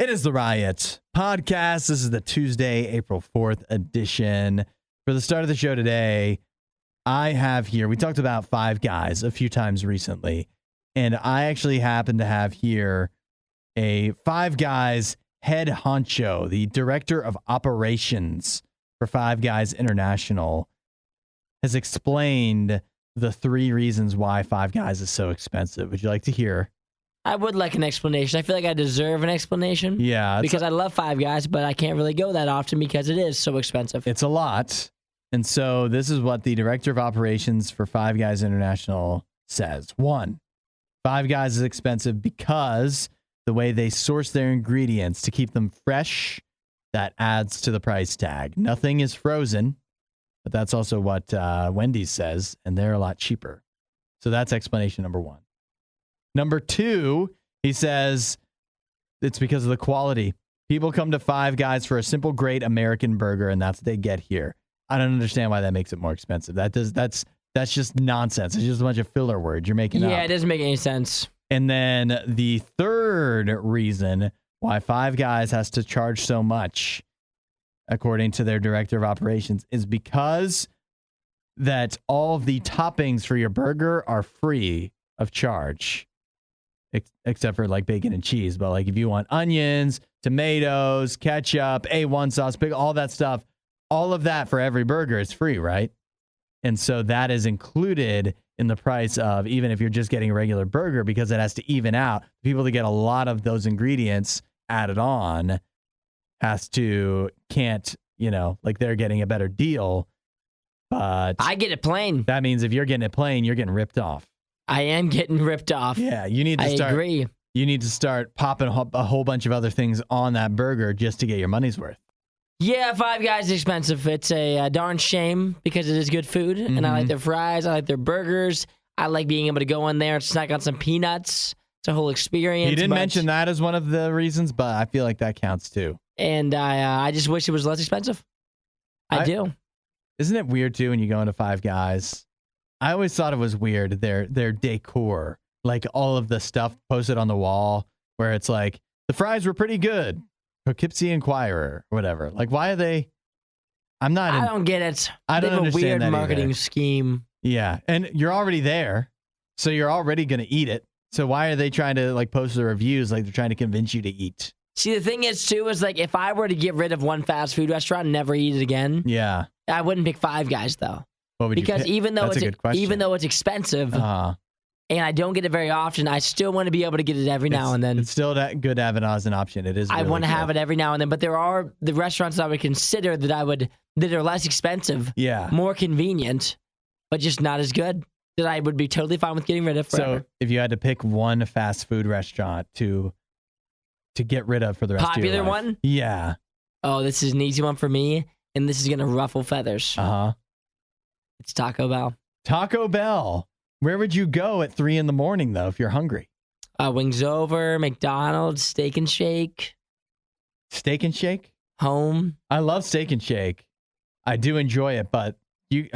It is the Riot podcast. This is the Tuesday, April 4th edition. For the start of the show today, I have here, we talked about Five Guys a few times recently, and I actually happen to have here a Five Guys head honcho, the director of operations for Five Guys International, has explained the 3 reasons why Five Guys is so expensive. Would you like to hear? I would like an explanation. I feel like I deserve an explanation. Yeah. Because I love Five Guys, but I can't really go that often because it is so expensive. It's a lot. And so this is what the director of operations for Five Guys International says. 1, Five Guys is expensive because the way they source their ingredients to keep them fresh, that adds to the price tag. Nothing is frozen, but that's also what Wendy's says, and they're a lot cheaper. So that's explanation number 1. Number 2, he says it's because of the quality. People come to Five Guys for a simple, great American burger, and that's what they get here. I don't understand why that makes it more expensive. That's just nonsense. It's just a bunch of filler words you're making up. Yeah, it doesn't make any sense. And then the third reason why Five Guys has to charge so much, according to their director of operations, is because that all of the toppings for your burger are free of charge. Except for like bacon and cheese. But like if you want onions, tomatoes, ketchup, A1 sauce, all that stuff, all of that for every burger is free, right? And so that is included in the price of, even if you're just getting a regular burger, because it has to even out. People that get a lot of those ingredients added on can't, like they're getting a better deal. But I get it plain. That means if you're getting it plain, you're getting ripped off. I am getting ripped off. Yeah, you need to start. I agree. You need to start popping a whole bunch of other things on that burger just to get your money's worth. Yeah, Five Guys is expensive. It's a darn shame because it is good food, and I like their fries. I like their burgers. I like being able to go in there and snack on some peanuts. It's a whole experience. You didn't mention that as one of the reasons, but I feel like that counts too. And I just wish it was less expensive. I do. Isn't it weird too when you go into Five Guys? I always thought it was weird, their decor, like all of the stuff posted on the wall where it's like, the fries were pretty good, Poughkeepsie Inquirer, or whatever. Like, why are they? I don't get it. I don't understand a weird that marketing either. scheme. Yeah, and you're already there, so you're already going to eat it. So why are they trying to like post the reviews like they're trying to convince you to eat? See, the thing is, too, is like if I were to get rid of one fast food restaurant and never eat it again, yeah, I wouldn't pick Five Guys, though. What would because you pick? even though it's expensive, and I don't get it very often, I still want to be able to get it every now and then. It's still good to have it as an option. It is. I really want to have it every now and then, but there are the restaurants I would consider that are less expensive, more convenient, but just not as good, that I would be totally fine with getting rid of forever. So if you had to pick one fast food restaurant to get rid of for the rest of your life. Popular one? Yeah. Oh, this is an easy one for me, and this is going to ruffle feathers. It's Taco Bell. Taco Bell. Where would you go at 3 a.m, though, if you're hungry? Wings Over, McDonald's, Steak and Shake. Steak and Shake? Home. I love Steak and Shake. I do enjoy it, but you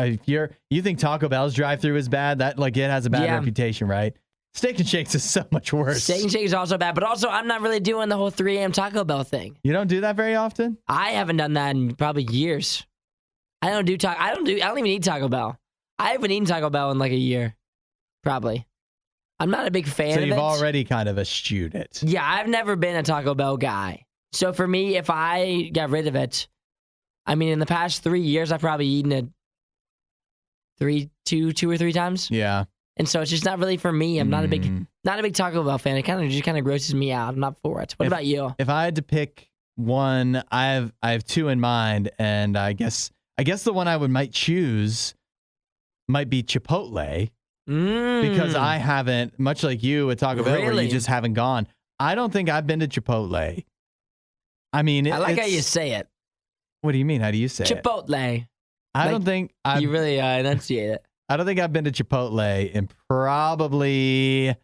think Taco Bell's drive-thru is bad? That it has a bad reputation, right? Steak and Shakes is so much worse. Steak and Shake is also bad, but also I'm not really doing the whole 3 a.m. Taco Bell thing. You don't do that very often? I haven't done that in probably years. I don't even eat Taco Bell. I haven't eaten Taco Bell in like a year. Probably. I'm not a big fan of it. So you've already kind of eschewed it. Yeah, I've never been a Taco Bell guy. So for me, if I got rid of it, I mean, in the past 3 years, I've probably eaten it two or three times. Yeah. And so it's just not really for me. I'm not a big Taco Bell fan. It kind of grosses me out. I'm not for it. What about you? If I had to pick one, I have 2 in mind, and I guess the one I might choose might be Chipotle. Because I haven't, much like you at Taco Bell, where you just haven't gone. I don't think I've been to Chipotle. I mean, I like how you say it. What do you mean? How do you say it? Chipotle. I don't think you really enunciate it. I don't think I've been to Chipotle in probably,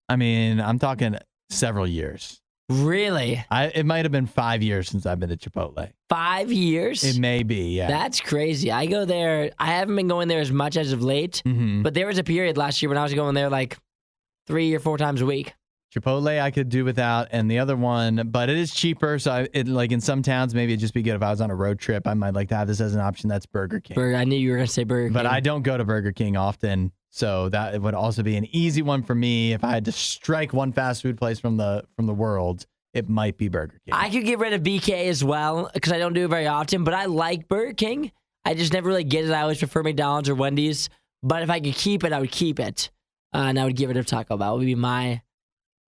I'm talking several years. Really? It might have been 5 years since I've been to Chipotle. 5 years? It may be, yeah. That's crazy. I go there. I haven't been going there as much as of late, but there was a period last year when I was going there like 3 or 4 times a week. Chipotle I could do without, and the other one, but it is cheaper. So like in some towns, maybe it'd just be good if I was on a road trip. I might like to have this as an option. That's Burger King. I knew you were going to say Burger King. But I don't go to Burger King often, so that would also be an easy one for me. If I had to strike one fast food place from the world, it might be Burger King. I could get rid of BK as well because I don't do it very often, but I like Burger King. I just never really get it. I always prefer McDonald's or Wendy's. But if I could keep it, I would keep it. And I would get rid of Taco Bell. It would be my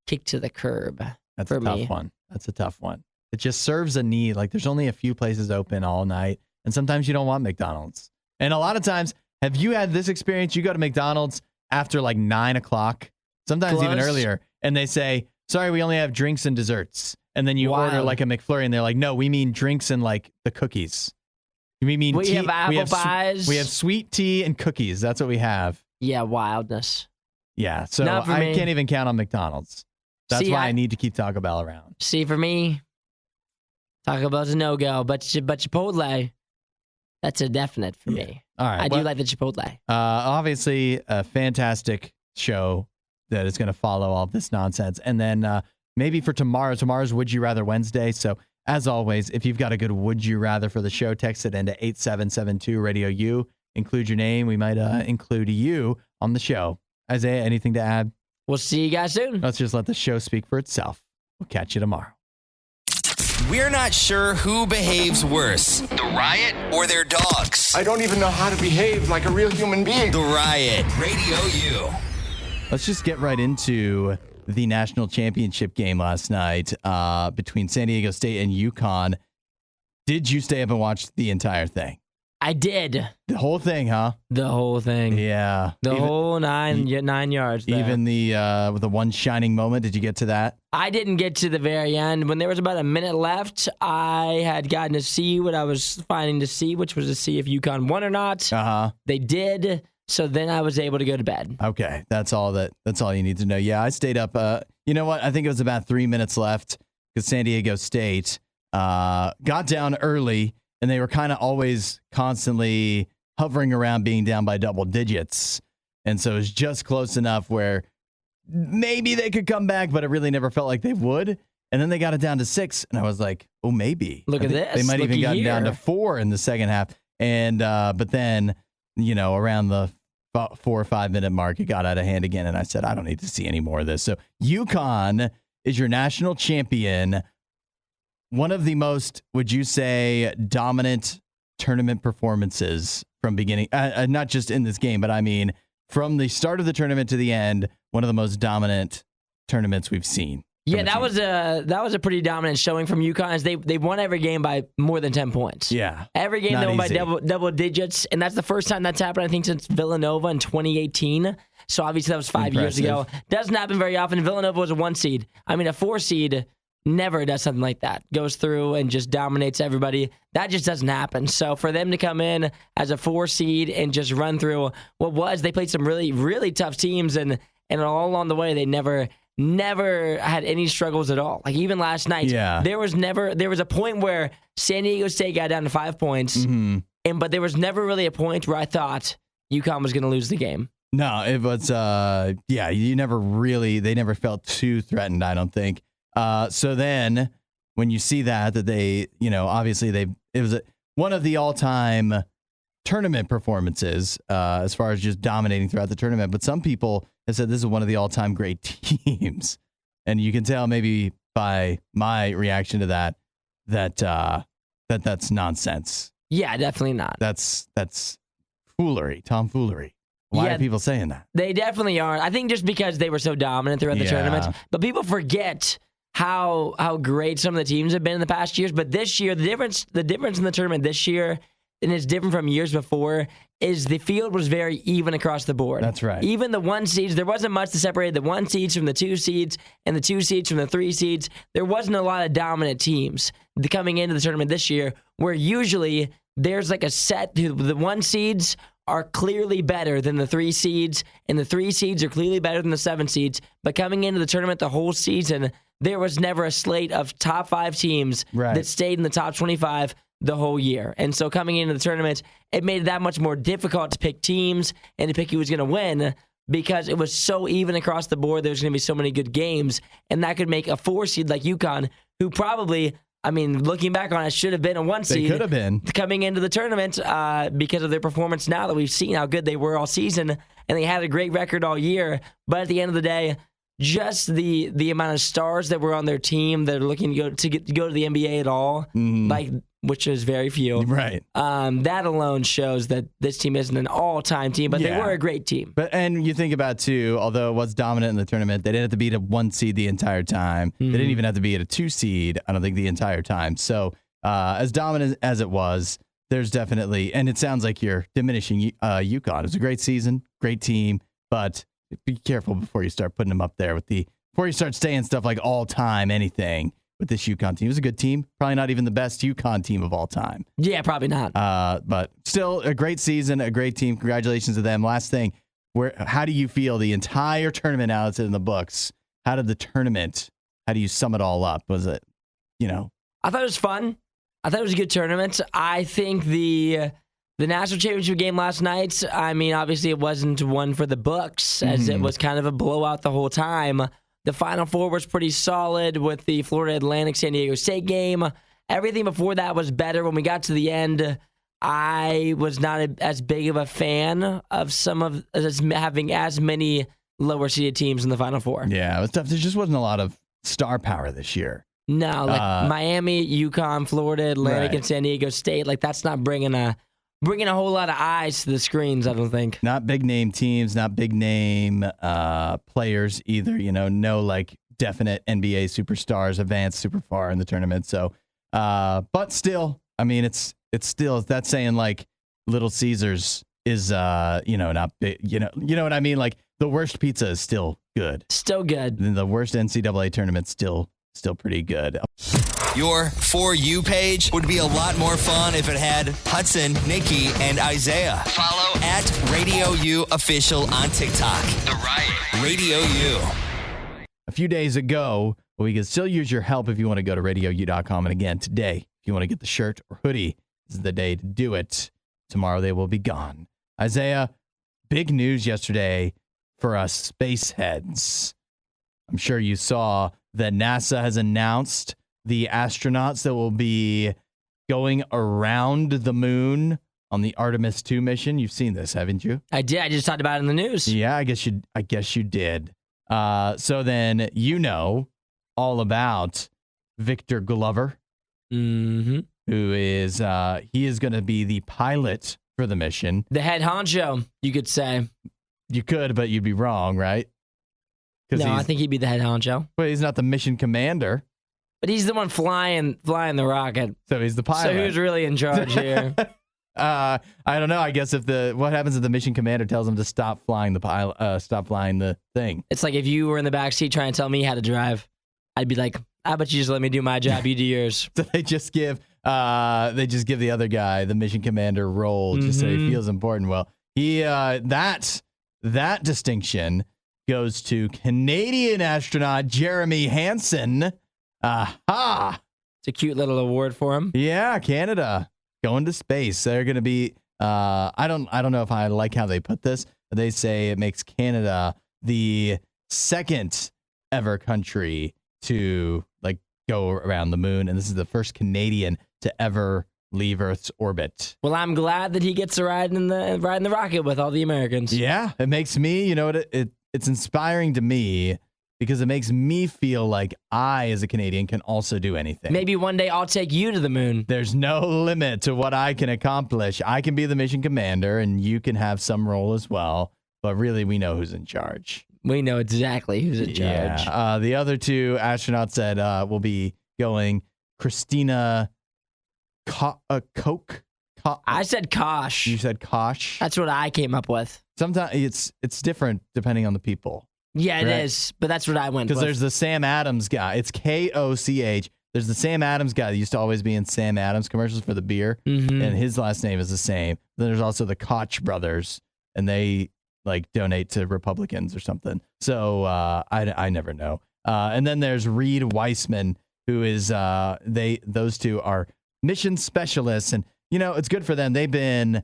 kick to the curb. That's a tough one. That's a tough one. It just serves a need. Like there's only a few places open all night. And sometimes you don't want McDonald's. And a lot of times, have you had this experience? You go to McDonald's after like 9 o'clock, sometimes even earlier, and they say, sorry, we only have drinks and desserts. And then you order like a McFlurry, and they're like, no, we mean drinks and like the cookies. We mean we tea. Have apple pies. We have sweet tea and cookies. That's what we have. Yeah, wildness. Yeah, so I can't even count on McDonald's. That's why I need to keep Taco Bell around. See, for me, Taco Bell's a no-go, but Chipotle, that's a definite for me. All right. I do like the Chipotle. Obviously, a fantastic show that is going to follow all this nonsense. And then maybe for tomorrow's Would You Rather Wednesday. So as always, if you've got a good Would You Rather for the show, text it into 8772 RadioU. Include your name. We might include you on the show. Isaiah, anything to add? We'll see you guys soon. Let's just let the show speak for itself. We'll catch you tomorrow. We're not sure who behaves worse, the Riot or their dogs. I don't even know how to behave like a real human being. The Riot, RadioU. Let's just get right into the national championship game last night between San Diego State and UConn. Did you stay up and watch the entire thing? I did. The whole thing, huh? The whole thing. Yeah. The whole 9 yards there. Even with the one shining moment, did you get to that? I didn't get to the very end. When there was about a minute left, I had gotten to see what I was finding to see, which was to see if UConn won or not. Uh-huh. They did, so then I was able to go to bed. Okay, that's all you need to know. Yeah, I stayed up. You know what? I think it was about 3 minutes left because San Diego State got down early, and they were kind of always constantly hovering around being down by double digits. And so it was just close enough where maybe they could come back, but it really never felt like they would. And then they got it down to 6, and I was like, oh, maybe. Look at this. They might even gotten down to 4 in the second half. And but then, around the 4 or 5 minute mark, it got out of hand again, and I said, I don't need to see any more of this. So UConn is your national champion. One of the most, would you say, dominant tournament performances from beginning, not just in this game, but I mean, from the start of the tournament to the end, one of the most dominant tournaments we've seen. Yeah, that was a pretty dominant showing from UConn. As they won every game by more than 10 points. Yeah. Every game they won by double digits, and that's the first time that's happened, I think, since Villanova in 2018. So obviously that was 5 years ago. Doesn't happen very often. Villanova was a 1 seed. I mean, a 4 seed never does something like that. Goes through and just dominates everybody. That just doesn't happen. So for them to come in as a 4 seed and just run through they played some really, really tough teams, and all along the way they never had any struggles at all. Like even last night, there was a point where San Diego State got down to 5 points, but there was never really a point where I thought UConn was going to lose the game. No, it was they never felt too threatened, I don't think. So then when you see that they, obviously it was one of the all-time tournament performances as far as just dominating throughout the tournament. But some people have said this is one of the all-time great teams. And you can tell maybe by my reaction to that's nonsense. Yeah, definitely not. That's foolery, tomfoolery. Why are people saying that? They definitely aren't. I think just because they were so dominant throughout the tournament. But people forget how great some of the teams have been in the past years. But this year, the difference in the tournament this year, and it's different from years before, is the field was very even across the board. That's right. Even the 1 seeds, there wasn't much to separate the 1 seeds from the 2 seeds and the 2 seeds from the 3 seeds. There wasn't a lot of dominant teams coming into the tournament this year, where usually there's like a set. The 1 seeds are clearly better than the 3 seeds, and the 3 seeds are clearly better than the 7 seeds. But coming into the tournament the whole season, there was never a slate of top 5 teams that stayed in the top 25 the whole year. And so coming into the tournament, it made it that much more difficult to pick teams and to pick who was going to win, because it was so even across the board. There's going to be so many good games, and that could make a 4 seed like UConn, who probably, I mean, looking back on it, should have been a 1 seed. They could have been. Coming into the tournament because of their performance now that we've seen how good they were all season, and they had a great record all year. But at the end of the day, just the amount of stars that were on their team that are looking to go to the NBA at all, like, which is very few. Right. That alone shows that this team isn't an all-time team, but they were a great team. And you think about, too, although it was dominant in the tournament, they didn't have to beat a 1 seed the entire time. They didn't even have to beat a 2 seed, I don't think, the entire time. So as dominant as it was, there's definitely, and it sounds like you're diminishing UConn. It was a great season, great team, but be careful before you start putting them up there before you start saying stuff like all-time anything. With this UConn team. It was a good team. Probably not even the best UConn team of all time. Yeah, probably not. But still a great season, a great team. Congratulations to them. Last thing, how do you feel the entire tournament now that's in the books? How do you sum it all up? Was it, I thought it was fun. I thought it was a good tournament. I think the national championship game last night, I mean, obviously it wasn't one for the books, as it was kind of a blowout the whole time. The Final Four was pretty solid with the Florida Atlantic San Diego State game. Everything before that was better. When we got to the end, I was not as big of a fan of having as many lower seeded teams in the Final Four. Yeah, it was tough. There just wasn't a lot of star power this year. No, like Miami, UConn, Florida Atlantic, and San Diego State. Like, that's not bringing a whole lot of eyes to the screens, I don't think. Not big name teams, not big name players either. No like definite NBA superstars advanced super far in the tournament. So, but still, I mean, it's still, that's saying like Little Caesars is not big. You know what I mean? Like the worst pizza is still good. Still good. And the worst NCAA tournament still pretty good. Your For You page would be a lot more fun if it had Hudson, Nikki, and Isaiah. Follow at RadioU Official on TikTok. The Riot. Radio U. A few days ago, we could still use your help if you want to go to RadioU.com. And again, today, if you want to get the shirt or hoodie, this is the day to do it. Tomorrow they will be gone. Isaiah, big news yesterday for us space heads. I'm sure you saw that NASA has announced the astronauts that will be going around the moon on the Artemis 2 mission. You've seen this, haven't you? I did. I just talked about it in the news. Yeah, I guess you did. So then all about Victor Glover, who is he is going to be the pilot for the mission. The head honcho, you could say. You could, but you'd be wrong, right? No, I think he'd be the head honcho. But he's not the mission commander. But he's the one flying the rocket. So he's the pilot. So who's really in charge here? I don't know. I guess what happens if the mission commander tells him to stop flying stop flying the thing? It's like if you were in the backseat trying to tell me how to drive, I'd be like, how about you just let me do my job, you do yours. So they just give the other guy the mission commander role just so he feels important. Well, he that distinction goes to Canadian astronaut Jeremy Hansen. Aha! It's a cute little award for him. Yeah, Canada going to space. They're going to be. I don't know if I like how they put this. They say it makes Canada the second ever country to go around the moon, and this is the first Canadian to ever leave Earth's orbit. Well, I'm glad that he gets to ride in the rocket with all the Americans. Yeah, it makes me. It's inspiring to me because it makes me feel like I, as a Canadian, can also do anything. Maybe one day I'll take you to the moon. There's no limit to what I can accomplish. I can be the mission commander, and you can have some role as well. But really, we know who's in charge. We know exactly who's in charge. Yeah. The other two astronauts that will be going, Christina Koch. I said Kosh. You said Kosh? That's what I came up with. Sometimes it's different depending on the people. Yeah, it is. But that's what I went with. Because there's the Sam Adams guy. It's Koch. There's the Sam Adams guy that used to always be in Sam Adams commercials for the beer. And his last name is the same. Then there's also the Koch brothers. And they donate to Republicans or something. So I never know. And then there's Reed Weissman, who is those two are mission specialists. And, it's good for them. They've been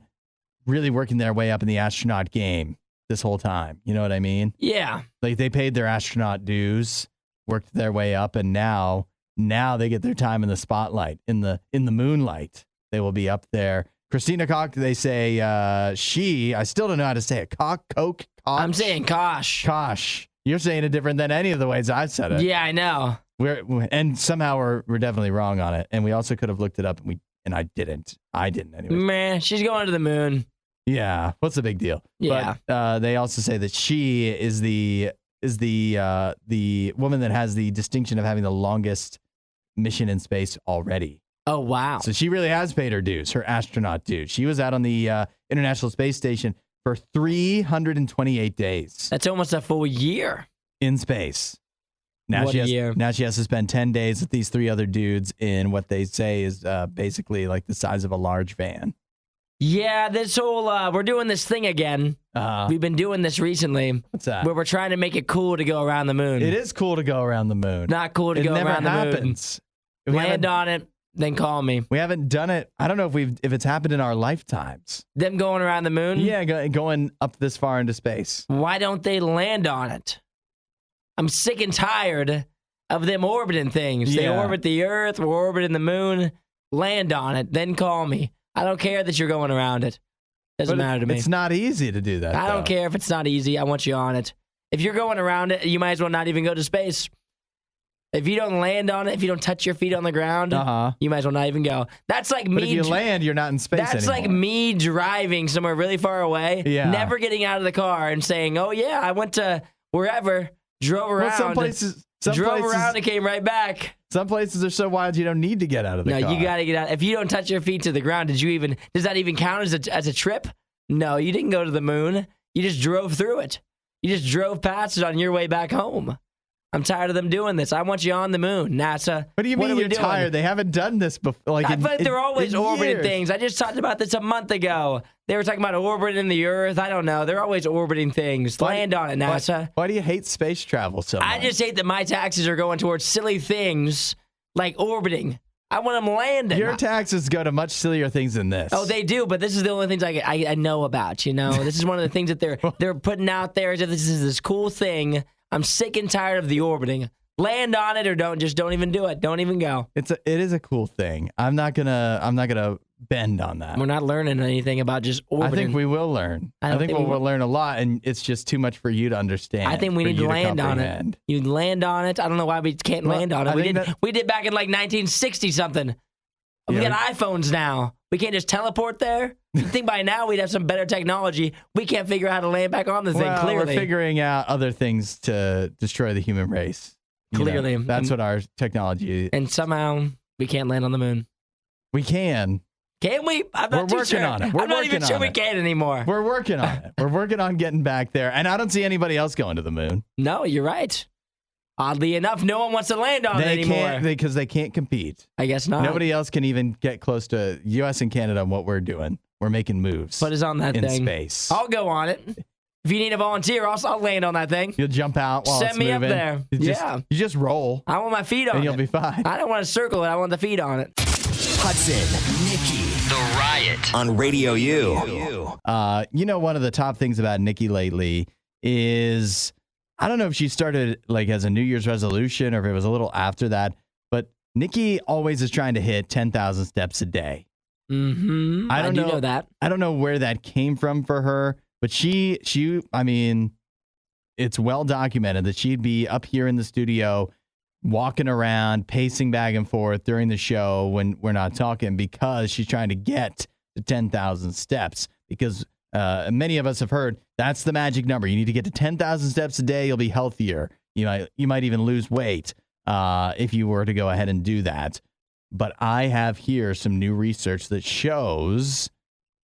really working their way up in the astronaut game this whole time. You know what I mean? Yeah. Like they paid their astronaut dues, worked their way up, and now they get their time in the spotlight, in the moonlight. They will be up there. Christina Koch, they say I still don't know how to say it. Koch. I'm saying Kosh. Kosh. You're saying it different than any of the ways I've said it. Yeah, I know. And somehow we're definitely wrong on it. And we also could have looked it up, and I didn't. I didn't anyway. Man, she's going to the moon. Yeah, what's the big deal? Yeah. But they also say that she is the woman that has the distinction of having the longest mission in space already. Oh, wow. So she really has paid her dues, her astronaut dues. She was out on the International Space Station for 328 days. That's almost a full year. In space. Now What she a has, year. Now she has to spend 10 days with these 3 other dudes in what they say is basically like the size of a large van. Yeah, this whole, we're doing this thing again. We've been doing this recently. What's that? Where we're trying to make it cool to go around the moon. It is cool to go around the moon. Not cool to go around the moon. It never happens. Land on it, then call me. We haven't done it. I don't know if it's happened in our lifetimes. Them going around the moon? Yeah, going up this far into space. Why don't they land on it? I'm sick and tired of them orbiting things. They Yeah. orbit the Earth, we're orbiting the moon. Land on it, then call me. I don't care that you're going around it. Doesn't matter to me. It's not easy to do that. I don't care if it's not easy. I want you on it. If you're going around it, you might as well not even go to space. If you don't land on it, if you don't touch your feet on the ground, you might as well not even go. That's like me. But if you land, you're not in space That's anymore. like me driving somewhere really far away, never getting out of the car and saying, oh, yeah, I went to wherever, drove around. Well, some places around and came right back. Some places are so wild you don't need to get out of the car. No, you got to get out. If you don't touch your feet to the ground, does that even count as a trip? No, you didn't go to the moon. You just drove through it. You just drove past it on your way back home. I'm tired of them doing this. I want you on the moon, NASA. What do you mean you're tired? They haven't done this before. But they're always orbiting things. I just talked about this a month ago. They were talking about orbiting the Earth. I don't know. They're always orbiting things. Land on it, NASA. Why do you hate space travel so much? I just hate that my taxes are going towards silly things like orbiting. I want them landing. Your taxes go to much sillier things than this. Oh, they do, but this is the only things I know about, you know? This is one of the things that they're putting out there as if this is this cool thing. I'm sick and tired of the orbiting. Land on it or don't even do it. Don't even go. It is a cool thing. I'm not gonna bend on that. We're not learning anything about just orbiting. I think we will learn. I think we'll learn a lot, and it's just too much for you to understand. I think we need to land on it. You land on it. I don't know why we can't land on it. We did back in like 1960 something. We got iPhones now. We can't just teleport there. You'd think by now we'd have some better technology. We can't figure out how to land back on the thing, clearly. We're figuring out other things to destroy the human race. Clearly. That's what our technology is. And somehow we can't land on the moon. We can. Can we? I'm not We're working on it. I'm not even sure we can anymore. We're working on it. We're working on getting back there. And I don't see anybody else going to the moon. No, you're right. Oddly enough, no one wants to land on it anymore. Because they can't compete. I guess not. Nobody else can even get close to U.S. and Canada on what we're doing. We're making moves. Put us on that in thing. Space. I'll go on it. If you need a volunteer, I'll land on that thing. You'll jump out while Send it's me moving. up there. You just roll. I want my feet on it. And you'll be fine. I don't want to circle it. I want the feet on it. Hudson, Nikki, The Riot on Radio U. One of the top things about Nikki lately is, I don't know if she started like as a New Year's resolution or if it was a little after that, but Nikki always is trying to hit 10,000 steps a day. Mm-hmm. I do know that. I don't know where that came from for her, but I mean, it's well documented that she'd be up here in the studio walking around, pacing back and forth during the show when we're not talking because she's trying to get to 10,000 steps because many of us have heard that's the magic number. You need to get to 10,000 steps a day. You'll be healthier. You might even lose weight if you were to go ahead and do that. But I have here some new research that shows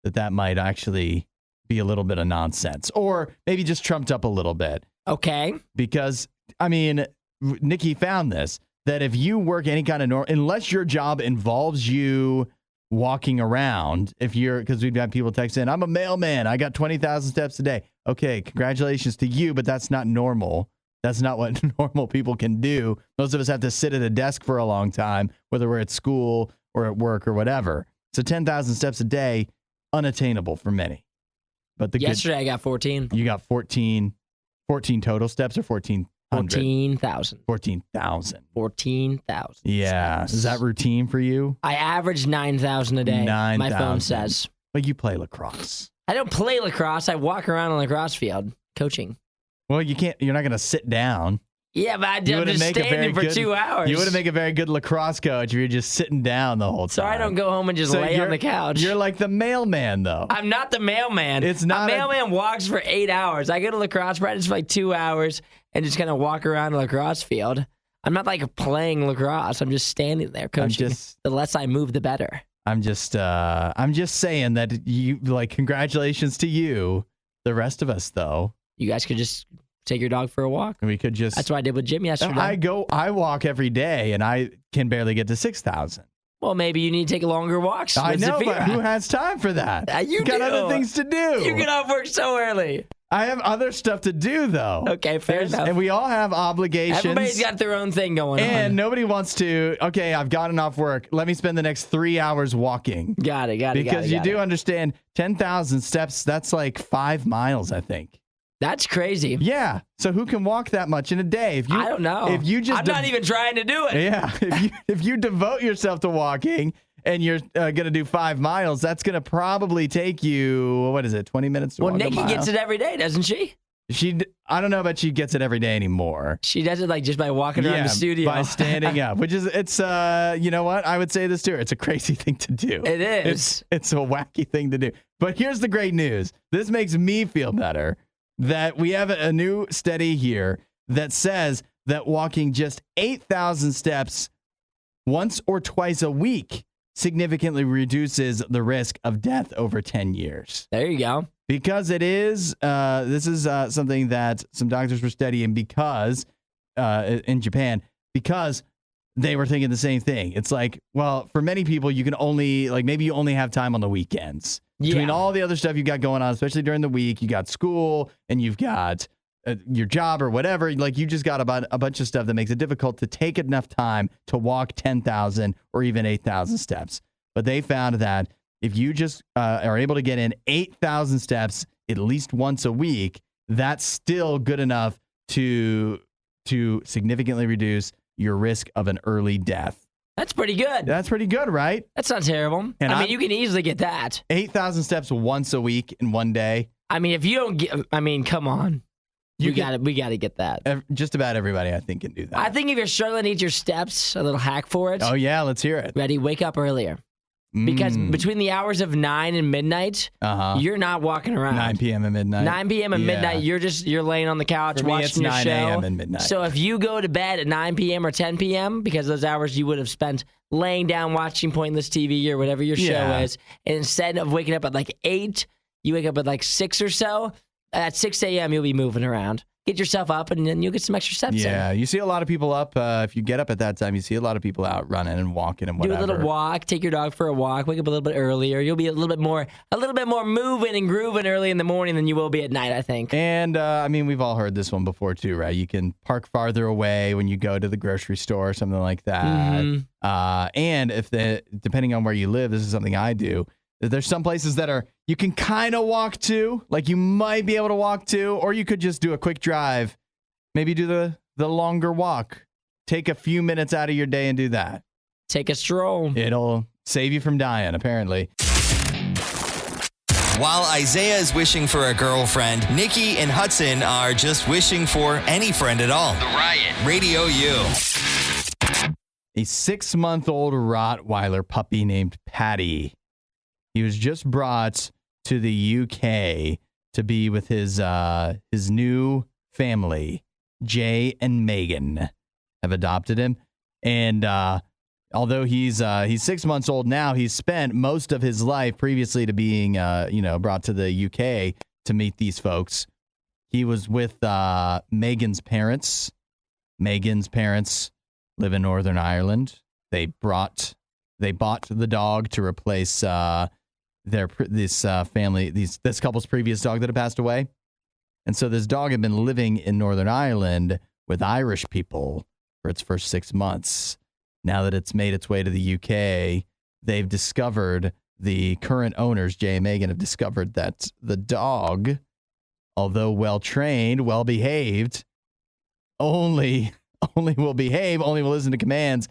that might actually be a little bit of nonsense or maybe just trumped up a little bit. Okay. Because, I mean, Nikki found this, that if you work any kind of unless your job involves you walking around, because we've had people text in, I'm a mailman, I got 20,000 steps a day. Okay, congratulations to you, but that's not normal. That's not what normal people can do. Most of us have to sit at a desk for a long time, whether we're at school or at work or whatever. So 10,000 steps a day, unattainable for many. But yesterday I got 14. You got 14 total steps or 1400? 14,000. 14,000. 14,000. Yeah. steps. Is that routine for you? I average 9,000 a day. 9,000. My phone says. But you play lacrosse. I don't play lacrosse. I walk around on the lacrosse field coaching. Well, you're not going to sit down. Yeah, but I'm just standing for 2 hours. You wouldn't make a very good lacrosse coach if you're just sitting down the whole time. So I don't go home and just lay on the couch. You're like the mailman, though. I'm not the mailman. It's not a mailman walks for 8 hours. I go to lacrosse practice for like 2 hours and just kind of walk around a lacrosse field. I'm not like playing lacrosse. I'm just standing there coaching. The less I move, the better. I'm just saying that congratulations to you. The rest of us, though. You guys could just take your dog for a walk. We could just. That's what I did with Jim yesterday. I walk every day, and I can barely get to 6,000. Well, maybe you need to take longer walks. I know, but who has time for that? You got other things to do. You get off work so early. I have other stuff to do, though. Okay, fair enough. And we all have obligations. Everybody's got their own thing going on. And nobody wants to, okay, I've gotten off work. Let me spend the next 3 hours walking. Got it. Because you do understand 10,000 steps, that's like 5 miles, I think. That's crazy. Yeah. So who can walk that much in a day? I don't know. I'm not even trying to do it. Yeah. If you devote yourself to walking and you're going to do 5 miles, that's going to probably take you, 20 minutes to walk a mile? Well, Nikki gets it every day, doesn't she? I don't know about she gets it every day anymore. She does it like just by walking around the studio. By standing up, it's you know what? I would say this to her. It's a crazy thing to do. It is. It's a wacky thing to do. But here's the great news. This makes me feel better that we have a new study here that says that walking just 8,000 steps once or twice a week significantly reduces the risk of death over 10 years. There you go. Because it is, this is something that some doctors were studying because, in Japan, because they were thinking the same thing. It's like, well, for many people, you can only, maybe you only have time on the weekends. Yeah. Between all the other stuff you got going on, especially during the week, you got school and you've got your job or whatever. You just got about a bunch of stuff that makes it difficult to take enough time to walk 10,000 or even 8,000 steps. But they found that if you just are able to get in 8,000 steps at least once a week, that's still good enough to significantly reduce your risk of an early death. That's pretty good. That's pretty good, right? That's not terrible. And you can easily get that. 8,000 steps once a week in one day. I mean, if you don't get, come on. We got to get that. Just about everybody, I think, can do that. I think if you're struggling to eat your steps, a little hack for it. Oh, yeah, let's hear it. Ready? Wake up earlier. Because between the hours of 9 and midnight, you're not walking around. 9 p.m. and midnight. 9 p.m. and midnight, you're laying on the couch For me, watching it's your 9 show. a.m. and midnight. So if you go to bed at 9 p.m. or 10 p.m., because those hours you would have spent laying down watching pointless TV or whatever your show is, and instead of waking up at 8, you wake up at 6 or so, at 6 a.m. you'll be moving around. Get yourself up, and then you'll get some extra steps in. Yeah, you see a lot of people up. If you get up at that time, you see a lot of people out running and walking and whatever. Do a little walk. Take your dog for a walk. Wake up a little bit earlier. You'll be a little bit more moving and grooving early in the morning than you will be at night, I think. And, we've all heard this one before, too, right? You can park farther away when you go to the grocery store or something like that. Mm-hmm. And depending on where you live, this is something I do. There's some places that you can kind of walk to, you might be able to walk to, or you could just do a quick drive, maybe do the longer walk. Take a few minutes out of your day and do that. Take a stroll. It'll save you from dying, apparently. While Isaiah is wishing for a girlfriend, Nikki and Hudson are just wishing for any friend at all. The Riot. RadioU. A 6-month-old Rottweiler puppy named Patty. He was just brought to the UK to be with his new family. Jay and Megan have adopted him. And although he's 6 months old now, he's spent most of his life previously to being brought to the UK to meet these folks. He was with Megan's parents. Megan's parents live in Northern Ireland. They bought the dog to replace this couple's previous dog that had passed away. And so this dog had been living in Northern Ireland with Irish people for its first 6 months. Now that it's made its way to the UK, they've discovered the current owners, Jay and Megan, have discovered that the dog, although well-trained, well-behaved, only will behave, only will listen to commands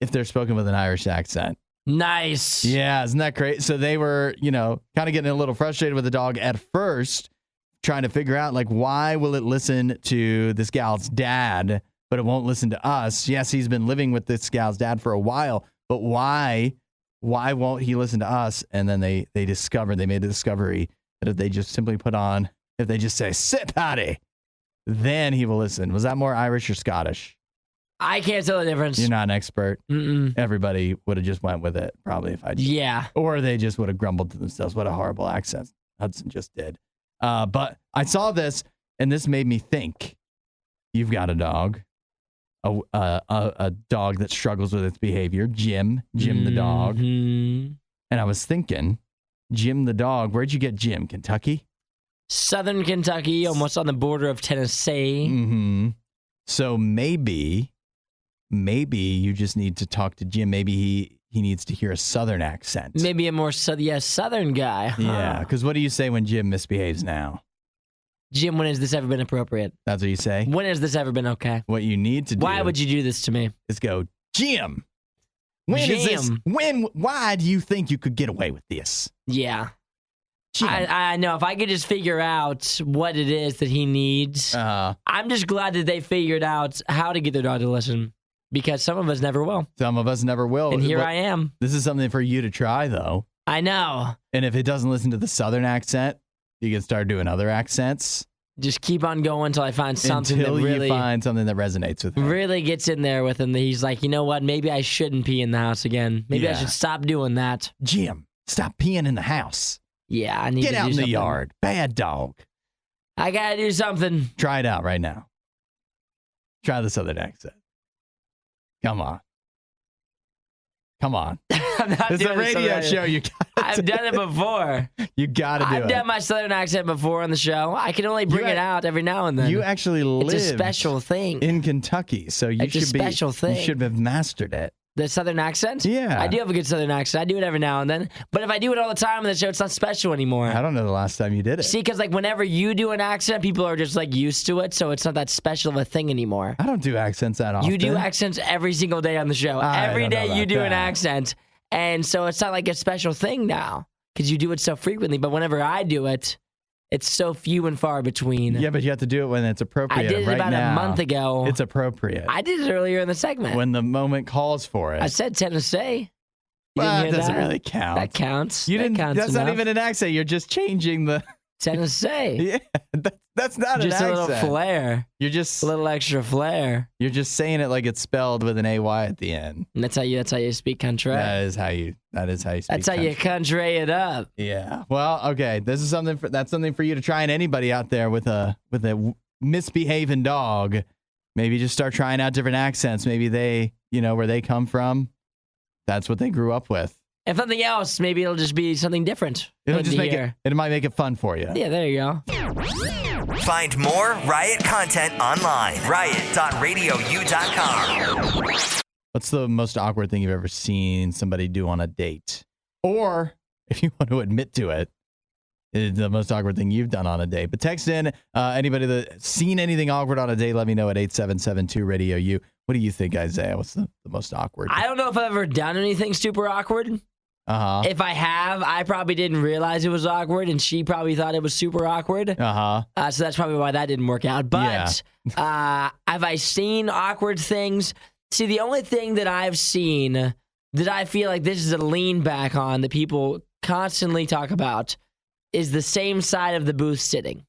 if they're spoken with an Irish accent. Nice. Yeah, isn't that great? So they were, kind of getting a little frustrated with the dog at first, trying to figure out, why will it listen to this gal's dad, but it won't listen to us? Yes, he's been living with this gal's dad for a while, but why won't he listen to us? And then they made the discovery that if they just say, sit, Patty, then he will listen. Was that more Irish or Scottish? I can't tell the difference. You're not an expert. Mm-mm. Everybody would have just went with it, probably, if I just. Yeah. Or they just would have grumbled to themselves. What a horrible accent Hudson just did. But I saw this, and this made me think. You've got a dog. A dog that struggles with its behavior. Jim the dog. And I was thinking, Jim the dog, where'd you get Jim? Kentucky? Southern Kentucky, almost on the border of Tennessee. Mm-hmm. So maybe you just need to talk to Jim. Maybe he needs to hear a Southern accent. Maybe a more Southern guy. Huh? Yeah, because what do you say when Jim misbehaves now? Jim, when has this ever been appropriate? That's what you say? When has this ever been okay? What you need to do. Why would you do this to me? Is go, Jim. Why do you think you could get away with this? Yeah. Jim. I know. If I could just figure out what it is that he needs, I'm just glad that they figured out how to get their dog to listen, because some of us never will. Some of us never will. And here I am. This is something for you to try, though. I know. And if it doesn't listen to the Southern accent, you can start doing other accents. Just keep on going until I find something until that really you find something that resonates with him. Really gets in there with him. That he's like, you know what? Maybe I shouldn't pee in the house again. Maybe I should stop doing that. Jim, stop peeing in the house. Yeah, I need to get out do in something. the yard. Bad dog. I gotta do something. Try it out right now. Try the Southern accent. Come on. I'm not it's a radio show. I've done it before. You got to do it. I've done my Southern accent before on the show. I can only bring it out every now and then. You actually lived It's a special thing. in Kentucky, so you It's a special thing. You should have mastered it. The Southern accent? Yeah. I do have a good Southern accent. I do it every now and then. But if I do it all the time on the show, it's not special anymore. I don't know the last time you did it. See, because whenever you do an accent, people are just used to it, so it's not that special of a thing anymore. I don't do accents that often. You do accents every single day on the show. Every day you do an accent. And so it's not like a special thing now because you do it so frequently. But whenever I do it, it's so few and far between. Yeah, but you have to do it when it's appropriate. I did it about a month ago. It's appropriate. I did it earlier in the segment. When the moment calls for it. I said Tennessee. Well, that doesn't really count. That counts. That's not even an accent. You're just changing the... Tennessee. Yeah, that's not just an accent. Just a little flair. You're just... A little extra flair. You're just saying it like it's spelled with an AY at the end. And that's how you speak country. That is how you speak That's how you country it up. Yeah. Well, okay. This is something for you to try, and anybody out there with a misbehaving dog, maybe just start trying out different accents. Maybe they, where they come from, that's what they grew up with. If nothing else, maybe it'll just be something different. It'll just it might make it fun for you. Yeah, there you go. Find more Riot content online. Riot.radiou.com. What's the most awkward thing you've ever seen somebody do on a date? Or, if you want to admit to it, it's the most awkward thing you've done on a date. But text in anybody that's seen anything awkward on a date. Let me know at 877-2-RADIO-U. What do you think, Isaiah? What's the most awkward? I don't know if I've ever done anything super awkward. Uh-huh. If I have, I probably didn't realize it was awkward, and she probably thought it was super awkward. Uh-huh. So that's probably why that didn't work out. But have I seen awkward things? See, the only thing that I've seen that I feel like this is a lean back on that people constantly talk about is the same side of the booth sitting.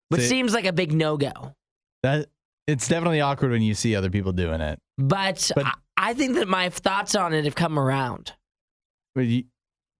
Which seems like a big no-go. It's definitely awkward when you see other people doing it. But I think that my thoughts on it have come around.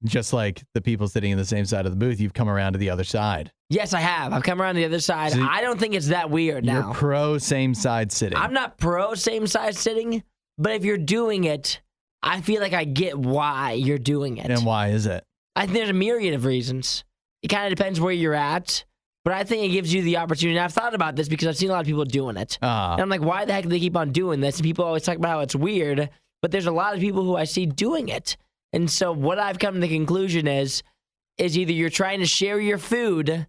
Just like the people sitting in the same side of the booth, you've come around to the other side. Yes, I have. I've come around to the other side. So I don't think it's that weird now. You're pro same side sitting. I'm not pro same side sitting, but if you're doing it, I feel like I get why you're doing it. And why is it? I think there's a myriad of reasons. It kind of depends where you're at. But I think it gives you the opportunity. I've thought about this because I've seen a lot of people doing it. And I'm like, why the heck do they keep on doing this? And people always talk about how it's weird. But there's a lot of people who I see doing it. And so what I've come to the conclusion is either you're trying to share your food and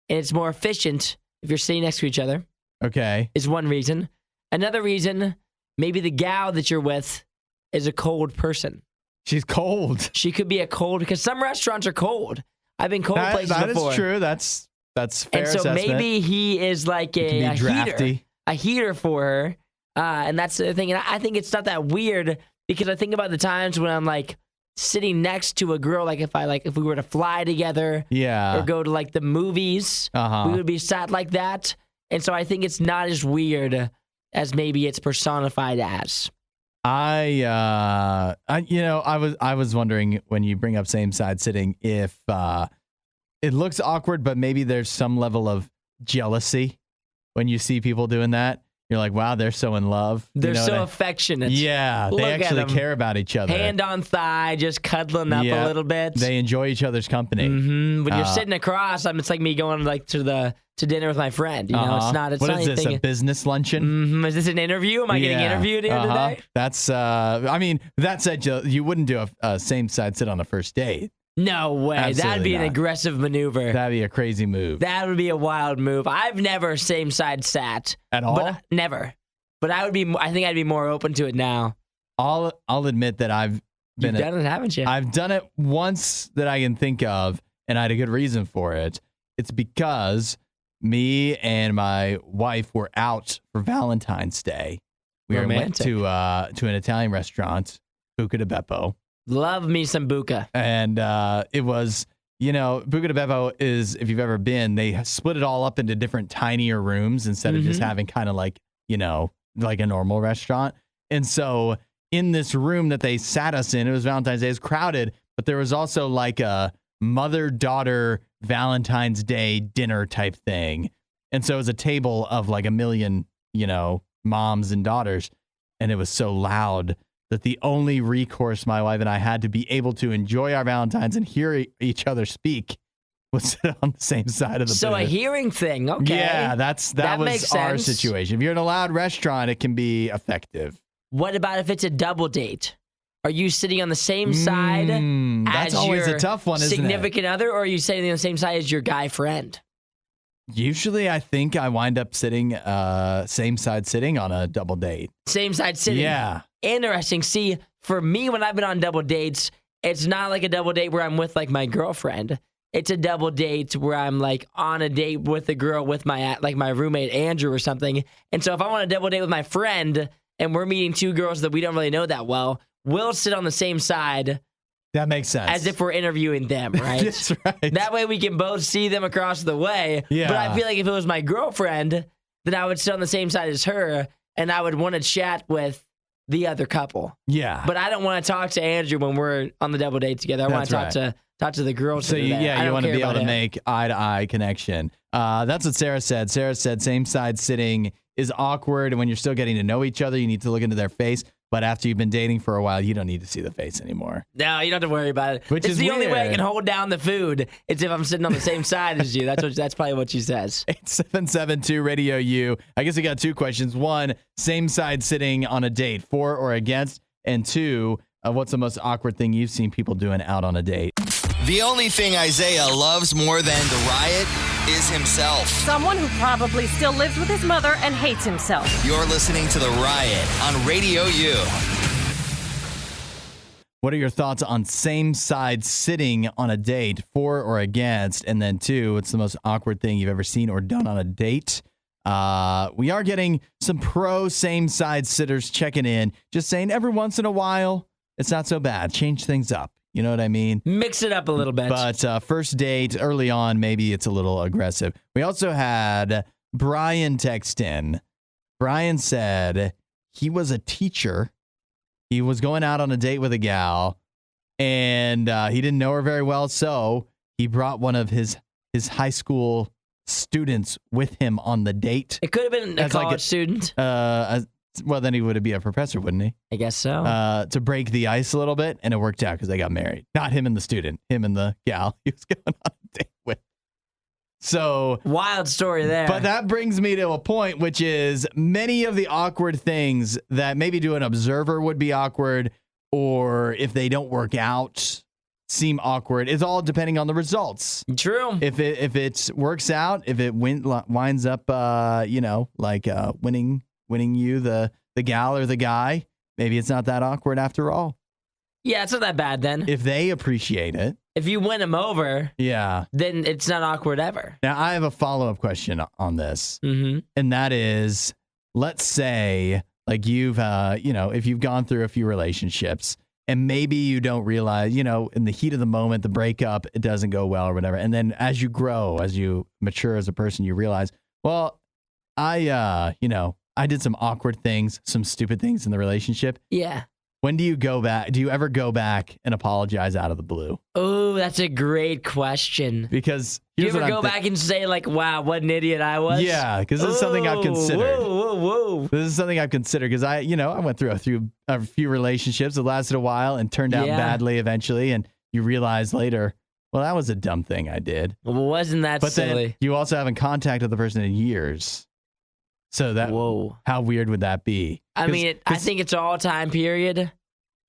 it's more efficient if you're sitting next to each other. Okay. Is one reason. Another reason, maybe the gal that you're with is a cold person. She's cold. She could be a cold, because some restaurants are cold. I've been cold places before. That is true. That's fair and so assessment. maybe he is like a heater for her. And that's the thing. And I think it's not that weird, because I think about the times when I'm like sitting next to a girl, like if we were to fly together, or go to like the movies, we would be sat like that. And so I think it's not as weird as maybe it's personified as. I was wondering when you bring up same side sitting if it looks awkward, but maybe there's some level of jealousy when you see people doing that. You're like, wow, they're so in love. They're so affectionate. Yeah, Look they actually care about each other. Hand on thigh, just cuddling up a little bit. They enjoy each other's company. Mm-hmm. When you're sitting across, it's like me going like to dinner with my friend. You know, it's not. It's what not is anything. this? A business luncheon? Mm-hmm. Is this an interview? Am I getting interviewed here today? That's. I mean, that said, you wouldn't do a same side sit on the first date. No way. Absolutely That'd be not. an aggressive maneuver. That'd be a crazy move. That would be a wild move. I've never same side sat at all. Never. But I think I'd be more open to it now. I'll admit that I've been. You've done it, haven't you? I've done it once that I can think of, and I had a good reason for it. It's because me and my wife were out for Valentine's Day. We went to an Italian restaurant, Buca di Beppo. Love me some Buca. And it was, Buca di Beppo is, if you've ever been, they split it all up into different tinier rooms instead of just having kind of like, like a normal restaurant. And so in this room that they sat us in, it was Valentine's Day, it was crowded, but there was also like a mother-daughter Valentine's Day dinner type thing. And so it was a table of like a million, moms and daughters. And it was so loud that the only recourse my wife and I had to be able to enjoy our Valentines and hear each other speak was sit on the same side of the So booth. A hearing thing, okay. Yeah, that was our situation. If you're in a loud restaurant, it can be effective. What about if it's a double date? Are you sitting on the same side that's as always your a tough one, isn't it? significant other, or are you sitting on the same side as your guy friend? Usually, I think I wind up sitting same side sitting on a double date. Same side sitting? Yeah. Interesting. See, for me, when I've been on double dates, it's not like a double date where I'm with like my girlfriend. It's a double date where I'm like on a date with a girl with my roommate Andrew or something. And so if I'm on a double date with my friend and we're meeting two girls that we don't really know that well, we'll sit on the same side. That makes sense. As if we're interviewing them, right? That's right. That way we can both see them across the way. Yeah. But I feel like if it was my girlfriend, then I would sit on the same side as her and I would want to chat with the other couple. Yeah. But I don't want to talk to Andrew when we're on the double date together. I want to talk to the girls. So you want to be able to make eye-to-eye connection. That's what Sarah said. Sarah said same side sitting is awkward, and when you're still getting to know each other, you need to look into their face. But after you've been dating for a while, you don't need to see the face anymore. No, you don't have to worry about it. It's the only way I can hold down the food is if I'm sitting on the same side as you. That's probably what she says. 8772 Radio U. I guess we got two questions. One, same side sitting on a date, for or against? And two, what's the most awkward thing you've seen people doing out on a date? The only thing Isaiah loves more than the riot is himself. Someone who probably still lives with his mother and hates himself. You're listening to The Riot on Radio U. What are your thoughts on same side sitting on a date, for or against? And then two, what's the most awkward thing you've ever seen or done on a date? We are getting some pro same side sitters checking in, just saying every once in a while, it's not so bad. Change things up. You know what I mean? Mix it up a little bit. But first date, early on, maybe it's a little aggressive. We also had Brian text in. Brian said he was a teacher. He was going out on a date with a gal, and he didn't know her very well, so he brought one of his high school students with him on the date. It could have been a college student. Well, then he would be a professor, wouldn't he? I guess so. To break the ice a little bit, and it worked out because they got married. Not him and the student, him and the gal he was going on a date with. So wild story there. But that brings me to a point, which is many of the awkward things that maybe to an observer would be awkward, or if they don't work out, seem awkward. It's all depending on the results. True. If it works out, if it winds up, winning you the gal or the guy, maybe it's not that awkward after all. Yeah, it's not that bad then. If they appreciate it. If you win them over, yeah, then it's not awkward ever. Now, I have a follow-up question on this, mm-hmm. and that is, let's say, like you've, if you've gone through a few relationships, and maybe you don't realize, in the heat of the moment, the breakup, it doesn't go well or whatever, and then as you grow, as you mature as a person, you realize, well, I did some awkward things, some stupid things in the relationship. Yeah. When do you go back? Do you ever go back and apologize out of the blue? Oh, that's a great question. Because do you ever go back and say like, "Wow, what an idiot I was"? Yeah, because this is something I've considered. Whoa. This is something I've considered because I went through a few relationships that lasted a while and turned out badly eventually, and you realize later, well, that was a dumb thing I did. Well, wasn't that silly? Then you also haven't contacted the person in years. So how weird would that be? I mean, I think it's all time period.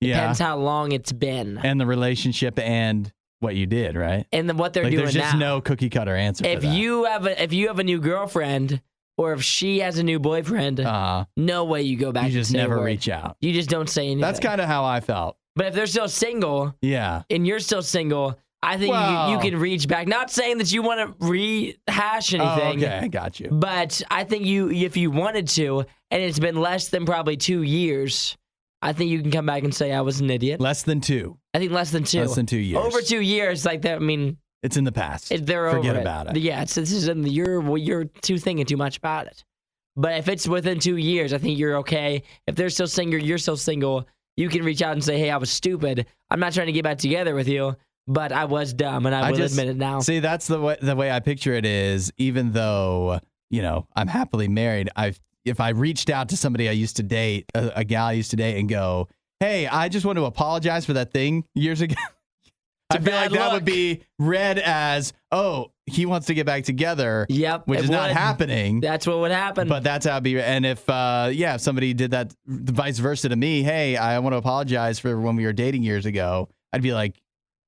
Depends how long it's been. And the relationship and what you did, right? And then what they're doing now. There's just no cookie cutter answer for that. If you have a new girlfriend or if she has a new boyfriend, no way you go back and say You just never reach out. You just don't say anything. That's kind of how I felt. But if they're still single, and you're still single, I think you can reach back. Not saying that you want to rehash anything. Oh, okay, I got you. But I think if you wanted to, and it's been less than probably 2 years, I think you can come back and say I was an idiot. Less than 2. I think less than 2. Less than 2 years. Over 2 years, like that. I mean, it's in the past. They're Forget over about it. Yeah, this is you're too thinking too much about it. But if it's within 2 years, I think you're okay. If they're still single, you're still single. You can reach out and say, "Hey, I was stupid. I'm not trying to get back together with you, but I was dumb, and I will admit it now." See, that's the way I picture it is. Even though I'm happily married, if I reached out to somebody I used to date, a gal I used to date, and go, "Hey, I just want to apologize for that thing years ago." I feel like that would be read as, "Oh, he wants to get back together." Yep, which is not happening. That's what would happen. But that's how it'd be. And if somebody did that, vice versa to me, "Hey, I want to apologize for when we were dating years ago," I'd be like,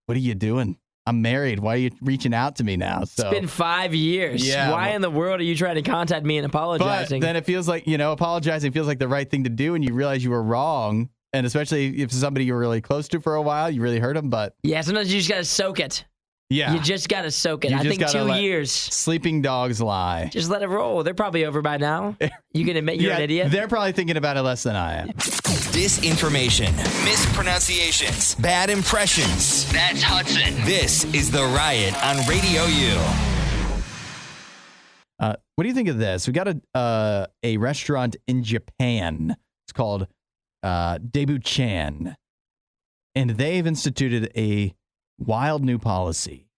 "What are you doing? I'm married. Why are you reaching out to me now?" So it's been 5 years. Yeah, why in the world are you trying to contact me and apologizing? But then it feels like, apologizing feels like the right thing to do, and you realize you were wrong. And especially if somebody you were really close to for a while, you really hurt them. But yeah, sometimes you just got to soak it. Yeah. You just got to soak it. I think 2 years. Sleeping dogs lie. Just let it roll. They're probably over by now. You can admit you're an idiot. They're probably thinking about it less than I am. Disinformation, mispronunciations, bad impressions. That's Hudson. This is The Riot on Radio U. What do you think of this? We got a restaurant in Japan. It's called Daebu-chan. And they've instituted a wild new policy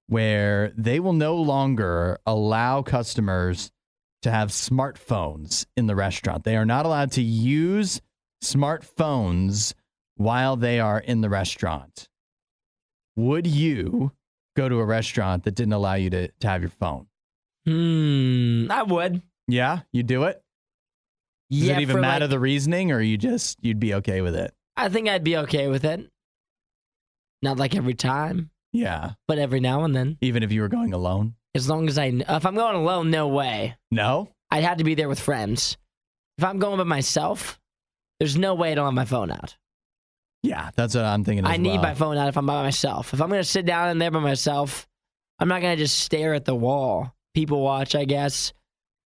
where they will no longer allow customers to have smartphones in the restaurant. They are not allowed to use smartphones while they are in the restaurant. Would you go to a restaurant that didn't allow you to have your phone? I would. Yeah, you do it? Does it even matter the reasoning, or you'd be okay with it? I think I'd be okay with it. Not like every time. Yeah. But every now and then. Even if you were going alone? As long as if I'm going alone, no way. No? I'd have to be there with friends. If I'm going by myself, there's no way I don't have my phone out. Yeah, that's what I'm thinking as well. I need my phone out if I'm by myself. If I'm going to sit down in there by myself, I'm not going to just stare at the wall. People watch, I guess.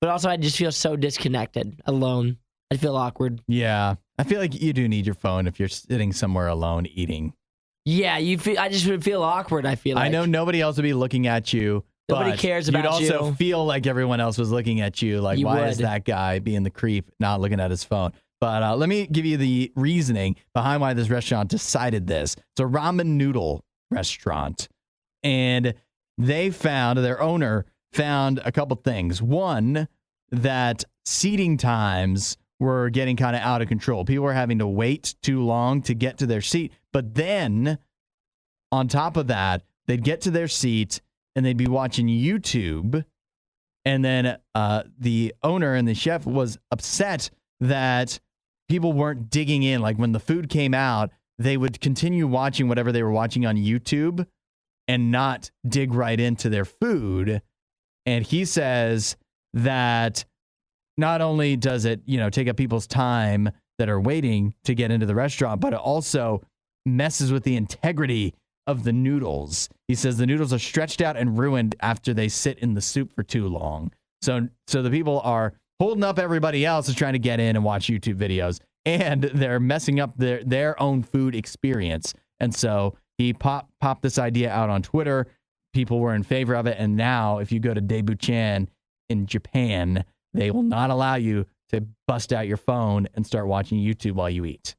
But also, I just feel so disconnected, alone. I feel awkward. Yeah. I feel like you do need your phone if you're sitting somewhere alone eating. Yeah, I just would feel awkward, I feel like. I know nobody else would be looking at you. Nobody cares about you. You'd also feel like everyone else was looking at you. Like, why is that guy being the creep, not looking at his phone? But let me give you the reasoning behind why this restaurant decided this. It's a ramen noodle restaurant. And their owner found a couple things. One, that seating times were getting kind of out of control. People were having to wait too long to get to their seat. But then, on top of that, they'd get to their seat and they'd be watching YouTube. And then the owner and the chef was upset that people weren't digging in. Like when the food came out, they would continue watching whatever they were watching on YouTube and not dig right into their food. And he says that not only does it, take up people's time that are waiting to get into the restaurant, but it also messes with the integrity of the noodles. He says the noodles are stretched out and ruined after they sit in the soup for too long. So the people are holding up everybody else is trying to get in and watch YouTube videos, and they're messing up their own food experience. And so he popped this idea out on Twitter. People were in favor of it, and now if you go to Daebuchan in Japan, they will not allow you to bust out your phone and start watching YouTube while you eat.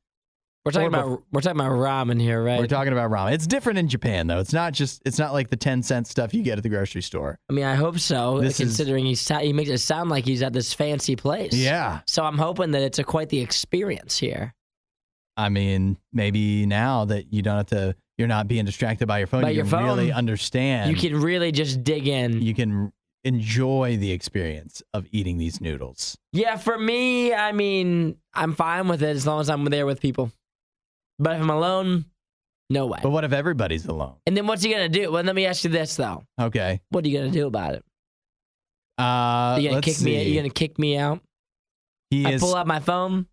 We're talking about ramen here, right? We're talking about ramen. It's different in Japan, though. It's not like the 10-cent stuff you get at the grocery store. I mean, I hope so, considering he makes it sound like he's at this fancy place. Yeah. So I'm hoping that it's quite the experience here. I mean, maybe now that you're not being distracted by your phone, you can really understand. You can really just dig in. You can enjoy the experience of eating these noodles. Yeah, for me, I mean, I'm fine with it as long as I'm there with people. But if I'm alone, no way. But what if everybody's alone? And then what's he going to do? Well, let me ask you this, though. Okay. What are you going to do about it? You going to kick me out? I pull out my phone?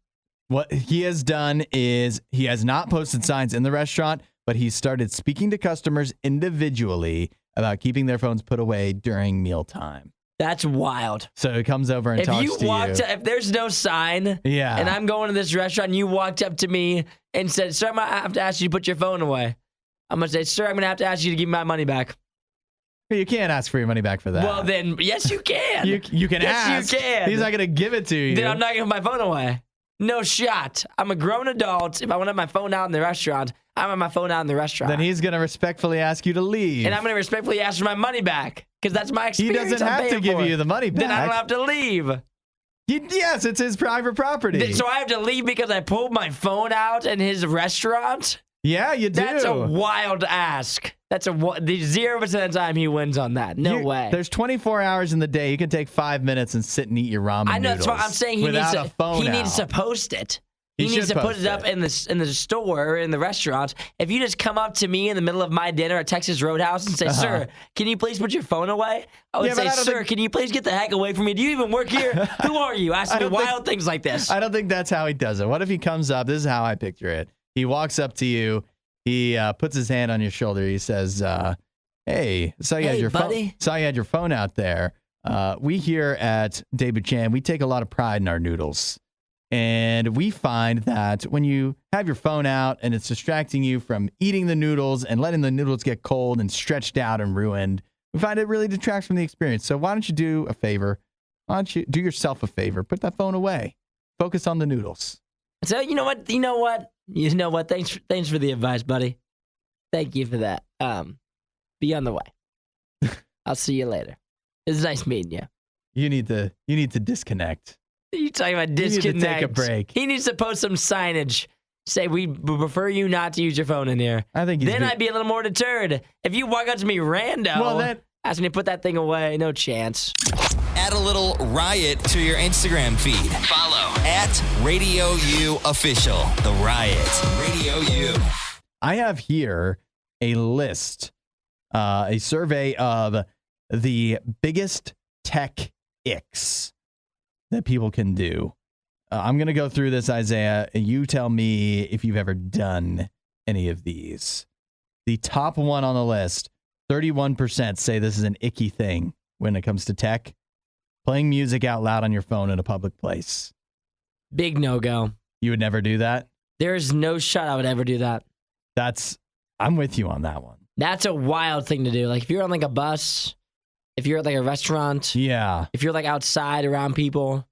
What he has done is he has not posted signs in the restaurant, but he started speaking to customers individually about keeping their phones put away during mealtime. That's wild. So he comes over and talks to you. If there's no sign, and I'm going to this restaurant, and you walked up to me and said, "Sir, I have to ask you to put your phone away." I'm gonna say, "Sir, I'm gonna have to ask you to give me my money back." You can't ask for your money back for that. Well, then, yes, you can. you can ask. Yes, you can. He's not gonna give it to you. Then I'm not giving my phone away. No shot. I'm a grown adult. If I want to have my phone out in the restaurant, I'm have my phone out in the restaurant. Then he's gonna respectfully ask you to leave, and I'm gonna respectfully ask for my money back. Because that's my experience. He doesn't have to give you the money back. Then I don't have to leave. Yes, it's his private property. So I have to leave because I pulled my phone out in his restaurant? Yeah, you do. That's a wild ask. That's the 0% of the time he wins on that. No way. There's 24 hours in the day. You can take 5 minutes and sit and eat your ramen I know. noodles. That's what I'm saying. He needs to post it. He needs to put it up in the store or in the restaurant. If you just come up to me in the middle of my dinner at Texas Roadhouse and say, "Sir, can you please put your phone away?" I would say, "Sir, can you please get the heck away from me? Do you even work here? Who are you?" Ask me wild things like this. I don't think that's how he does it. What if he comes up? This is how I picture it. He walks up to you. He puts his hand on your shoulder. He says, "Hey, saw you had your phone out there. We here at Daebuchan, we take a lot of pride in our noodles. And we find that when you have your phone out and it's distracting you from eating the noodles and letting the noodles get cold and stretched out and ruined, we find it really detracts from the experience. So why don't you do a favor? Why don't you do yourself a favor? Put that phone away. Focus on the noodles." So you know what? Thanks for the advice, buddy. Thank you for that. Be on the way. I'll see you later. It's nice meeting you. You need to disconnect. You talking about disconnect? You need to take a break. He needs to post some signage. Say we prefer you not to use your phone in here. I think I'd be a little more deterred. If you walk up to me rando, ask me to put that thing away, no chance. Add a little riot to your Instagram feed. Follow at RadioU Official. The Riot. Radio U. I have here a list, a survey of the biggest tech icks that people can do. I'm going to go through this, Isaiah, and you tell me if you've ever done any of these. The top one on the list, 31% say this is an icky thing when it comes to tech. Playing music out loud on your phone in a public place. Big no-go. You would never do that? There's no shot I would ever do that. I'm with you on that one. That's a wild thing to do. Like if you're on like a bus, if you're at like a restaurant, if you're like outside around people,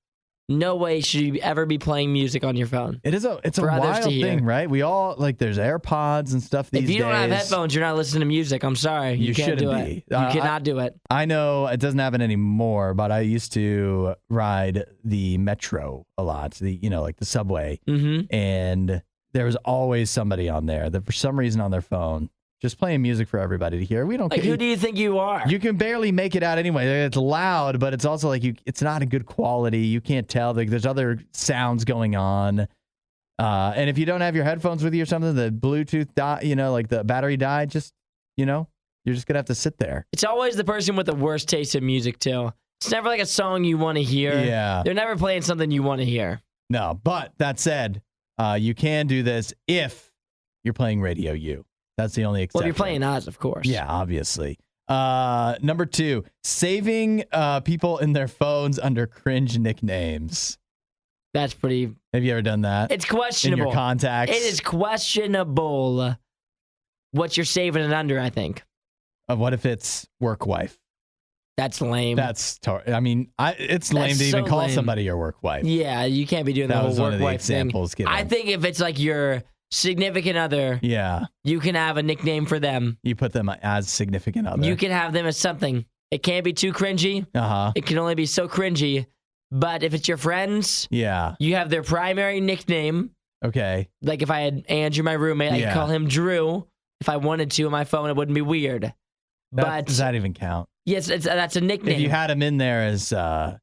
no way should you ever be playing music on your phone. It's a wild thing, right? We all there's AirPods and stuff these days. If you don't have headphones, you're not listening to music. I'm sorry. You can't do it. You cannot do it. I know it doesn't happen anymore, but I used to ride the metro a lot, the subway. Mm-hmm. And there was always somebody on there that for some reason on their phone just playing music for everybody to hear. We don't care. Who do you think you are? You can barely make it out anyway. It's loud, but it's also it's not a good quality. You can't tell. There's other sounds going on. And if you don't have your headphones with you or something, the Bluetooth, like the battery died, just, you're just going to have to sit there. It's always the person with the worst taste in music, too. It's never like a song you want to hear. Yeah. They're never playing something you want to hear. No, but that said, you can do this if you're playing RadioU. That's the only exception. Well, if you're playing us, of course. Yeah, obviously. Number 2, saving people in their phones under cringe nicknames. That's pretty... Have you ever done that? It's questionable. In your contacts? It is questionable what you're saving it under, I think. What if it's work wife? That's lame. It's lame to even call somebody your work wife. Yeah, you can't be doing the whole work wife thing. Given. I think if it's like your significant other, you can have a nickname for them. You put them as significant other. You can have them as something. It can't be too cringy. It can only be so cringy. But if it's your friends, you have their primary nickname. Okay. Like if I had Andrew, my roommate, I could call him Drew. If I wanted to on my phone, it wouldn't be weird. Does that even count? Yes, that's a nickname. If you had him in there as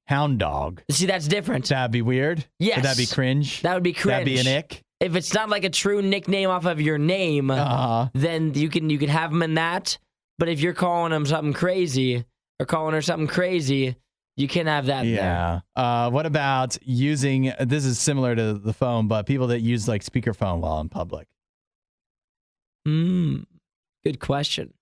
Hound Dog. See, that's different. That'd be weird? Yes. Would that be cringe? That would be cringe. That'd be an ick? If it's not like a true nickname off of your name, then you can have him in that. But if you're calling him something crazy or calling her something crazy, you can have that there. What about using, this is similar to the phone, but people that use like speakerphone while in public? Good question.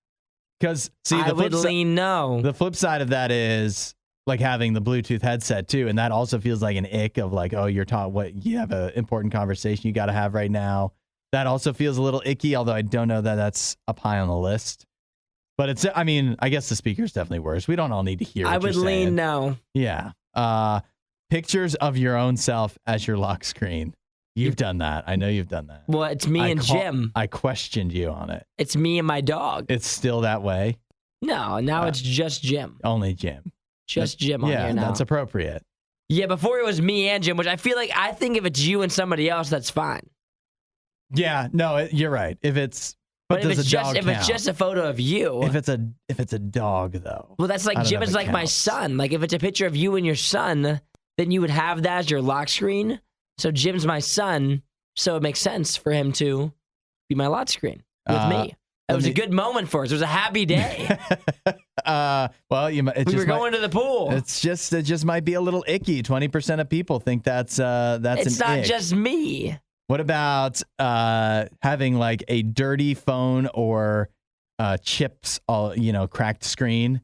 Because, see, I would lean no. The flip side of that is like having the Bluetooth headset too, and that also feels like an ick of like, oh, you have an important conversation you got to have right now. That also feels a little icky, although I don't know that that's up high on the list. But I guess the speaker's definitely worse. We don't all need to hear what I would you're saying. lean no. Yeah. Pictures of your own self as your lock screen. You've done that. I know you've done that. Well, it's me and Jim. I questioned you on it. It's me and my dog. It's still that way? No, now it's just Jim. Only Jim. Just Jim on here now. Yeah, that's appropriate. Yeah, before it was me and Jim, which I think if it's you and somebody else, that's fine. Yeah, no, you're right. If it's it's just a photo of you. If it's a dog though. Well, that's like Jim is like my son. Like if it's a picture of you and your son, then you would have that as your lock screen. So Jim's my son, so it makes sense for him to be my lock screen with me. It was a good moment for us. It was a happy day. Well, we were going to the pool. It just might be a little icky. 20% of people think that's it's an not ick. just me. What about having like a dirty phone or chips, cracked screen?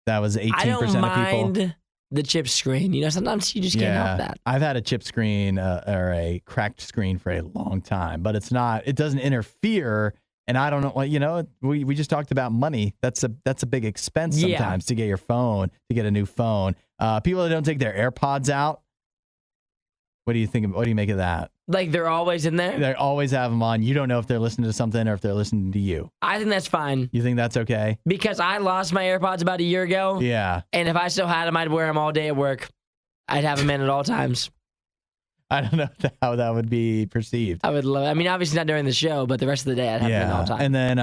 That was 18% I don't of people. mind the chip screen. Sometimes you just can't help that. I've had a chip screen or a cracked screen for a long time, but it doesn't interfere. And I don't know, we just talked about money. That's a big expense sometimes to get your phone, to get a new phone. People that don't take their AirPods out. What do you think? What do you make of that? Like they're always in there? They always have them on. You don't know if they're listening to something or if they're listening to you. I think that's fine. You think that's okay? Because I lost my AirPods about a year ago. Yeah. And if I still had them, I'd wear them all day at work. I'd have them in at all times. I don't know how that would be perceived. I would love it. I mean, obviously not during the show, but the rest of the day I'd have them in all time. And then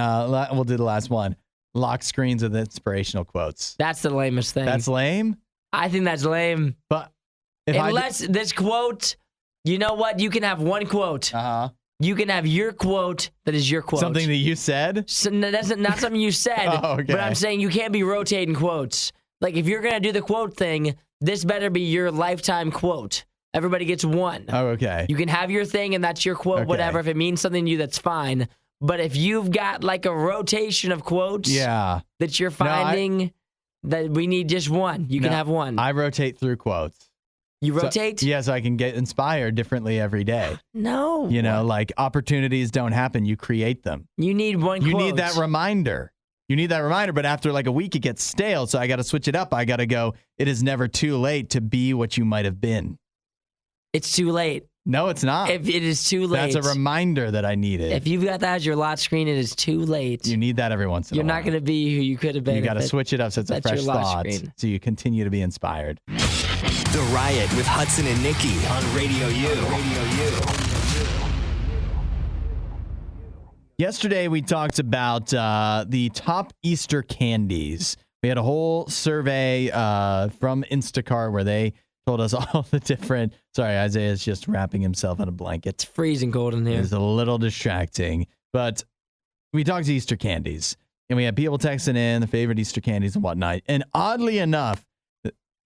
we'll do the last one. Lock screens with inspirational quotes. That's the lamest thing. That's lame? I think that's lame. But this quote, you know what? You can have one quote. You can have your quote that is your quote. Something that you said? So that's not something you said. Okay. But I'm saying you can't be rotating quotes. Like if you're going to do the quote thing, this better be your lifetime quote. Everybody gets one. Oh, okay. You can have your thing and that's your quote, whatever. If it means something to you, that's fine. But if you've got like a rotation of quotes that you're finding, that we need just one. You can have one. I rotate through quotes. You rotate? So I can get inspired differently every day. No. Like opportunities don't happen. You create them. You need one quote. You need that reminder. But after like a week, it gets stale. So I got to switch it up. I got to go, it is never too late to be what you might have been. It's too late. No, it's not. If it is too late. That's a reminder that I needed. If you've got that as your lock screen, it is too late. You need that every once in a while. You're not going to be who you could have been. You got to switch it up so it's a fresh thought. So you continue to be inspired. The Riot with Hudson and Nikki on RadioU. Yesterday, we talked about the top Easter candies. We had a whole survey from Instacart where they told us all the different. Sorry, Isaiah's just wrapping himself in a blanket. It's freezing cold in here. It's a little distracting, but we talked to Easter candies, and we had people texting in the favorite Easter candies and whatnot. And oddly enough,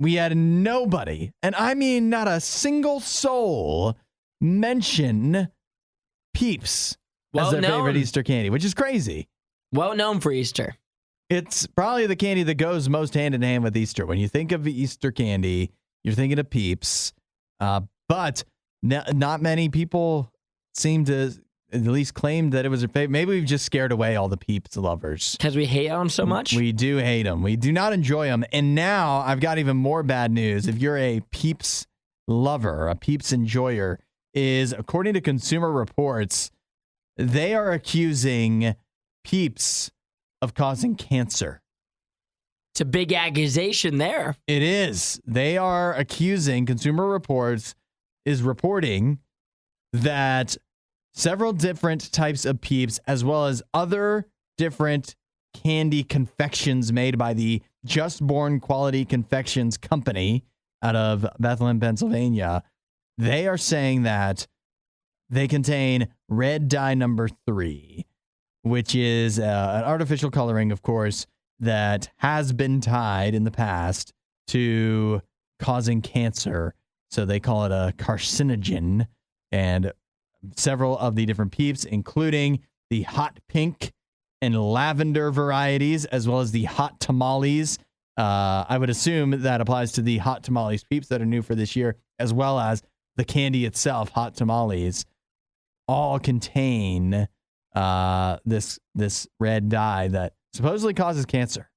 we had nobody, and I mean not a single soul, mention Peeps as their favorite Easter candy, which is crazy. Well known for Easter. It's probably the candy that goes most hand in hand with Easter. When you think of Easter candy, you're thinking of Peeps. But not many people seem to at least claim that it was their favorite. Maybe we've just scared away all the Peeps lovers. Because we hate them so much? We do hate them. We do not enjoy them. And now I've got even more bad news. If you're a Peeps lover, a Peeps enjoyer, is according to Consumer Reports, they are accusing Peeps of causing cancer. It's a big accusation there. It is. They are accusing, Consumer Reports is reporting that several different types of Peeps, as well as other different candy confections made by the Just Born Quality Confections Company out of Bethlehem, Pennsylvania, they are saying that they contain red dye number 3, which is an artificial coloring, of course, that has been tied in the past to causing cancer. So they call it a carcinogen. And several of the different Peeps, including the hot pink and lavender varieties, as well as the hot tamales. I would assume that applies to the hot tamales Peeps that are new for this year, as well as the candy itself, hot tamales, all contain this red dye that supposedly causes cancer.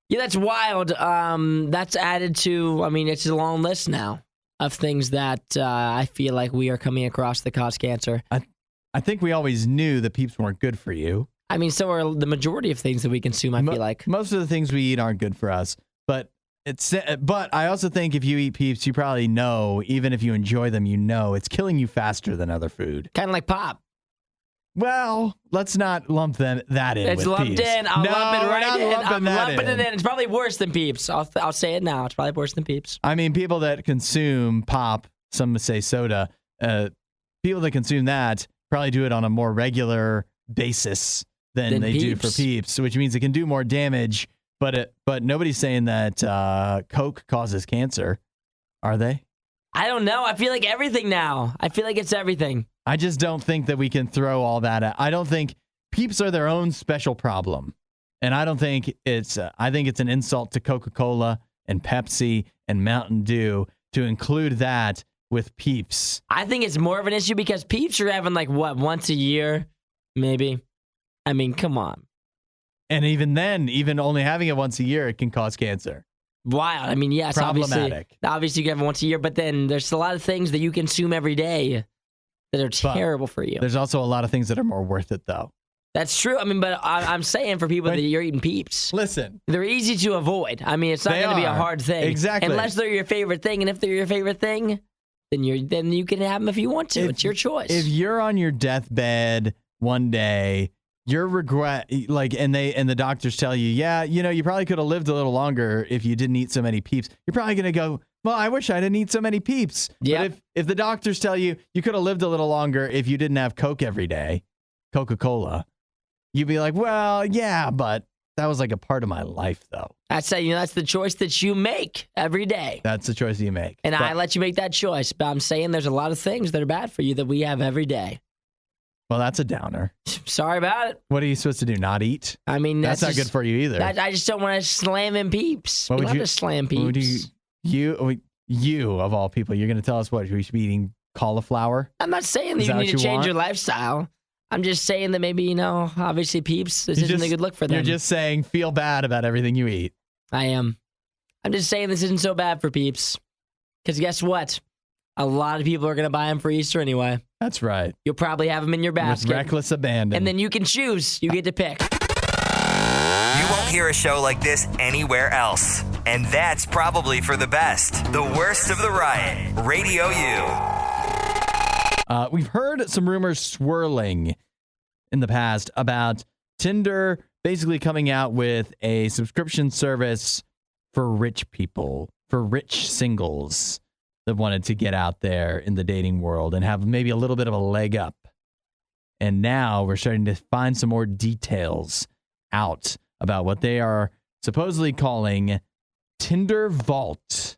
Yeah, that's wild. That's added to, I mean, it's a long list now of things that I feel like we are coming across that cause cancer. I think we always knew that Peeps weren't good for you. I mean, so are the majority of things that we consume, I feel like. Most of the things we eat aren't good for us. But I also think if you eat Peeps, you probably know, even if you enjoy them, you know it's killing you faster than other food. Kind of like pop. Well, let's not lump that in. It's with lumped Peeps. in. I'm lumping right in. I'm lumping it in. in. It's probably worse than Peeps. I'll say it now. It's probably worse than Peeps. I mean, people that consume pop, some say soda, people that consume that probably do it on a more regular basis than they do for Peeps, which means it can do more damage. But nobody's saying that Coke causes cancer, are they? I don't know. I feel like everything now. I feel like it's everything. I just don't think that we can throw all that at. I don't think Peeps are their own special problem. And I don't think it's, I think it's an insult to Coca-Cola and Pepsi and Mountain Dew to include that with Peeps. I think it's more of an issue because Peeps are having like, what, once a year, maybe? I mean, come on. And even then, even only having it once a year, it can cause cancer. Wild. I mean, yes, problematic. Obviously you can have it once a year, but then there's a lot of things that you consume every day that are terrible for you. There's also a lot of things that are more worth it, though. That's true. I mean, but I'm saying for people that you're eating Peeps. Listen. They're easy to avoid. I mean, it's not going to be a hard thing. Exactly. Unless they're your favorite thing. And if they're your favorite thing, then you can have them if you want to. It's your choice. If you're on your deathbed one day, your regret, like, and the doctors tell you, yeah, you know, you probably could have lived a little longer if you didn't eat so many Peeps. You're probably going to go, well, I wish I didn't eat so many Peeps. Yep. But if the doctors tell you you could have lived a little longer if you didn't have Coke every day, Coca-Cola, you'd be like, well, yeah, but that was like a part of my life, though. That's the choice that you make every day. That's the choice you make. And I let you make that choice. But I'm saying there's a lot of things that are bad for you that we have every day. Well, that's a downer. Sorry about it. What are you supposed to do? Not eat? I mean, that's not good for you either. I just don't want to slam in Peeps. What You would don't you have to slam Peeps. You of all people, you're going to tell us what we should be eating cauliflower? I'm not saying that you need to change your lifestyle. I'm just saying that maybe, you know, obviously Peeps, this isn't a good look for them. You're just saying feel bad about everything you eat. I am. I'm just saying this isn't so bad for Peeps. Because guess what? A lot of people are going to buy them for Easter anyway. That's right. You'll probably have them in your basket. With reckless abandon. And then you can choose. You get to pick. You won't hear a show like this anywhere else. And that's probably for the best. The Worst of the Riot. Radio U. We've heard some rumors swirling in the past about Tinder basically coming out with a subscription service for rich people, for rich singles that wanted to get out there in the dating world and have maybe a little bit of a leg up. And now we're starting to find some more details out about what they are supposedly calling Tinder Vault.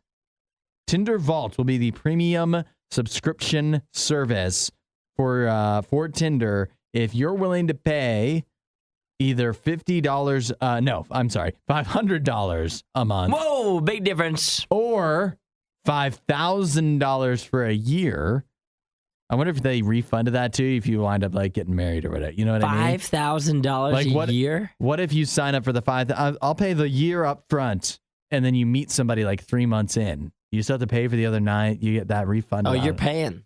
Tinder Vault will be the premium subscription service for Tinder if you're willing to pay either $500 a month. Whoa, big difference. Or $5,000 for a year. I wonder if they refunded that too if you wind up like getting married or whatever. You know what I mean? $5,000 a year? What if you sign up for the I'll pay the year up front and then you meet somebody like 3 months in. You still have to pay for the other night. You get that refund. Oh, you're paying.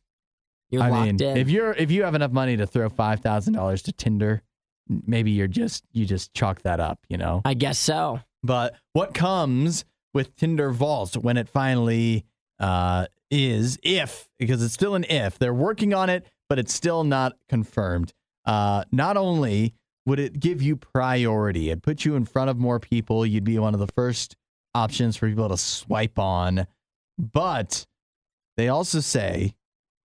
You're locked in. If you have enough money to throw $5,000 to Tinder, maybe you just chalk that up, you know? I guess so. But what comes with Tinder Vault when it finally is, because it's still an if, they're working on it, but it's still not confirmed. Not only would it give you priority, it put you in front of more people, you'd be one of the first options for people to swipe on, but they also say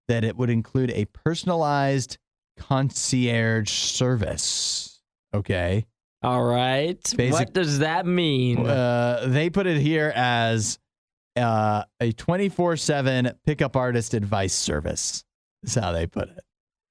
that it would include a personalized concierge service. Okay. All right. What does that mean? They put it here as a 24/7 pickup artist advice service. Is how they put it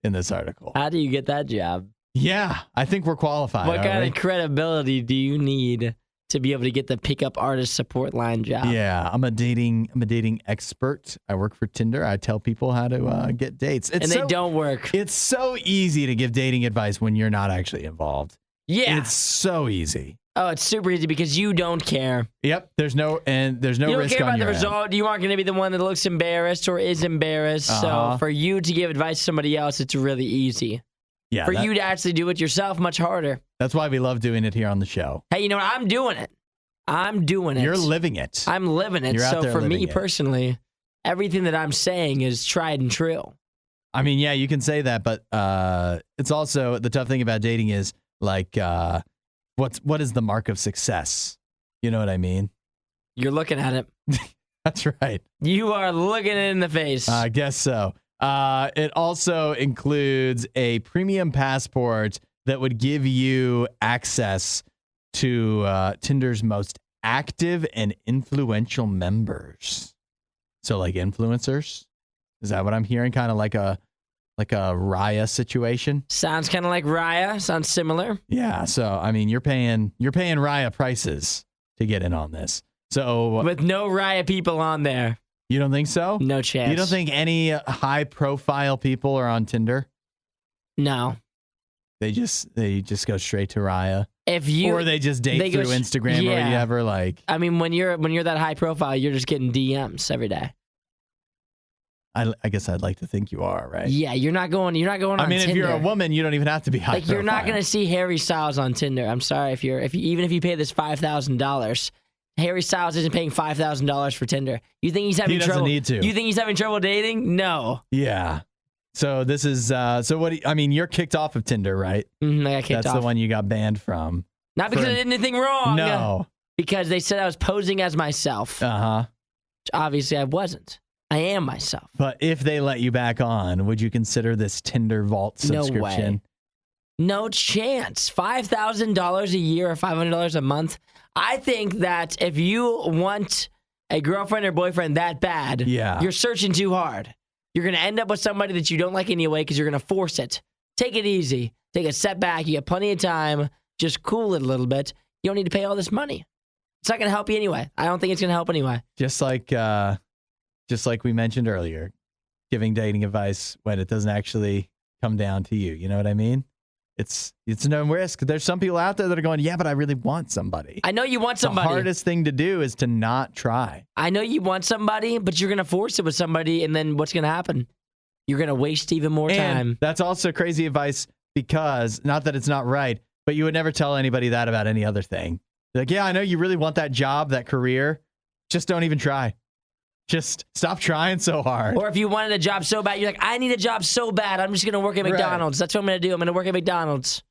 in this article. How do you get that job? Yeah, I think we're qualified. What kind of credibility do you need to be able to get the pickup artist support line job? Yeah, I'm a dating expert. I work for Tinder. I tell people how to get dates. And they don't work. It's so easy to give dating advice when you're not actually involved. Yeah. It's so easy. Oh, it's super easy because you don't care. Yep. There's no risk on your You don't care about the result. You aren't going to be the one that looks embarrassed or is embarrassed. So for you to give advice to somebody else, it's really easy. Yeah. For you to actually do it yourself, much harder. That's why we love doing it here on the show. Hey, you know what? I'm doing it. I'm doing it. You're living it. I'm living it. You're out so there for me living it. personally, everything that I'm saying is tried and true. I mean, yeah, you can say that, but it's also the tough thing about dating is like, what is the mark of success? You know what I mean? You're looking at it. That's right. You are looking it in the face. I guess so. It also includes a premium passport that would give you access to Tinder's most active and influential members. So like influencers? Is that what I'm hearing? Kind of like a Raya situation? Sounds kind of like Raya. Sounds similar. Yeah. So I mean, you're paying Raya prices to get in on this. So with no Raya people on there. You don't think so? No chance. You don't think any high profile people are on Tinder? No. They just go straight to Raya. Or they just date through Instagram or whatever. Like, I mean, when you're that high profile, you're just getting DMs every day. I guess I'd like to think you are, right? Yeah, you're not going on Tinder. I mean, if you're a woman, you don't even have to be high profile. You're not going to see Harry Styles on Tinder. I'm sorry even if you pay this $5,000, Harry Styles isn't paying $5,000 for Tinder. You think he's having trouble? He doesn't need to. You think he's having trouble dating? No. Yeah. So this is you're kicked off of Tinder, right? Mm-hmm, I got kicked off. That's the one you got banned from. Not because I did anything wrong. No. Because they said I was posing as myself. Uh-huh. Which obviously I wasn't. I am myself. But if they let you back on, would you consider this Tinder Vault subscription? No way. No chance. $5,000 a year or $500 a month. I think that if you want a girlfriend or boyfriend that bad, you're searching too hard. You're going to end up with somebody that you don't like anyway because you're going to force it. Take it easy. Take a step back. You got plenty of time. Just cool it a little bit. You don't need to pay all this money. It's not going to help you anyway. I don't think it's going to help anyway. Just like we mentioned earlier, giving dating advice when it doesn't actually come down to you. You know what I mean? It's no risk. There's some people out there that are going, yeah, but I really want somebody. I know you want somebody. The hardest thing to do is to not try. I know you want somebody, but you're going to force it with somebody, and then what's going to happen? You're going to waste even more time. That's also crazy advice because, not that it's not right, but you would never tell anybody that about any other thing. Like, yeah, I know you really want that job, that career. Just don't even try. Just stop trying so hard. Or if you wanted a job so bad, you're like, I need a job so bad. I'm just going to work at McDonald's. That's what I'm going to do. I'm going to work at McDonald's.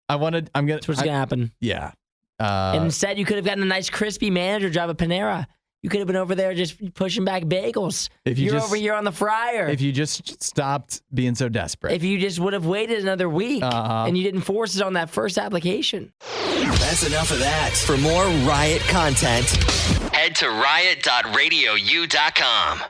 That's what's going to happen. Yeah. And instead, you could have gotten a nice crispy manager job at Panera. You could have been over there just pushing back bagels. If you You're just- over here on the fryer. If you just stopped being so desperate. If you just would have waited another week and you didn't force it on that first application. That's enough of that. For more Riot content, head to riot.radiou.com.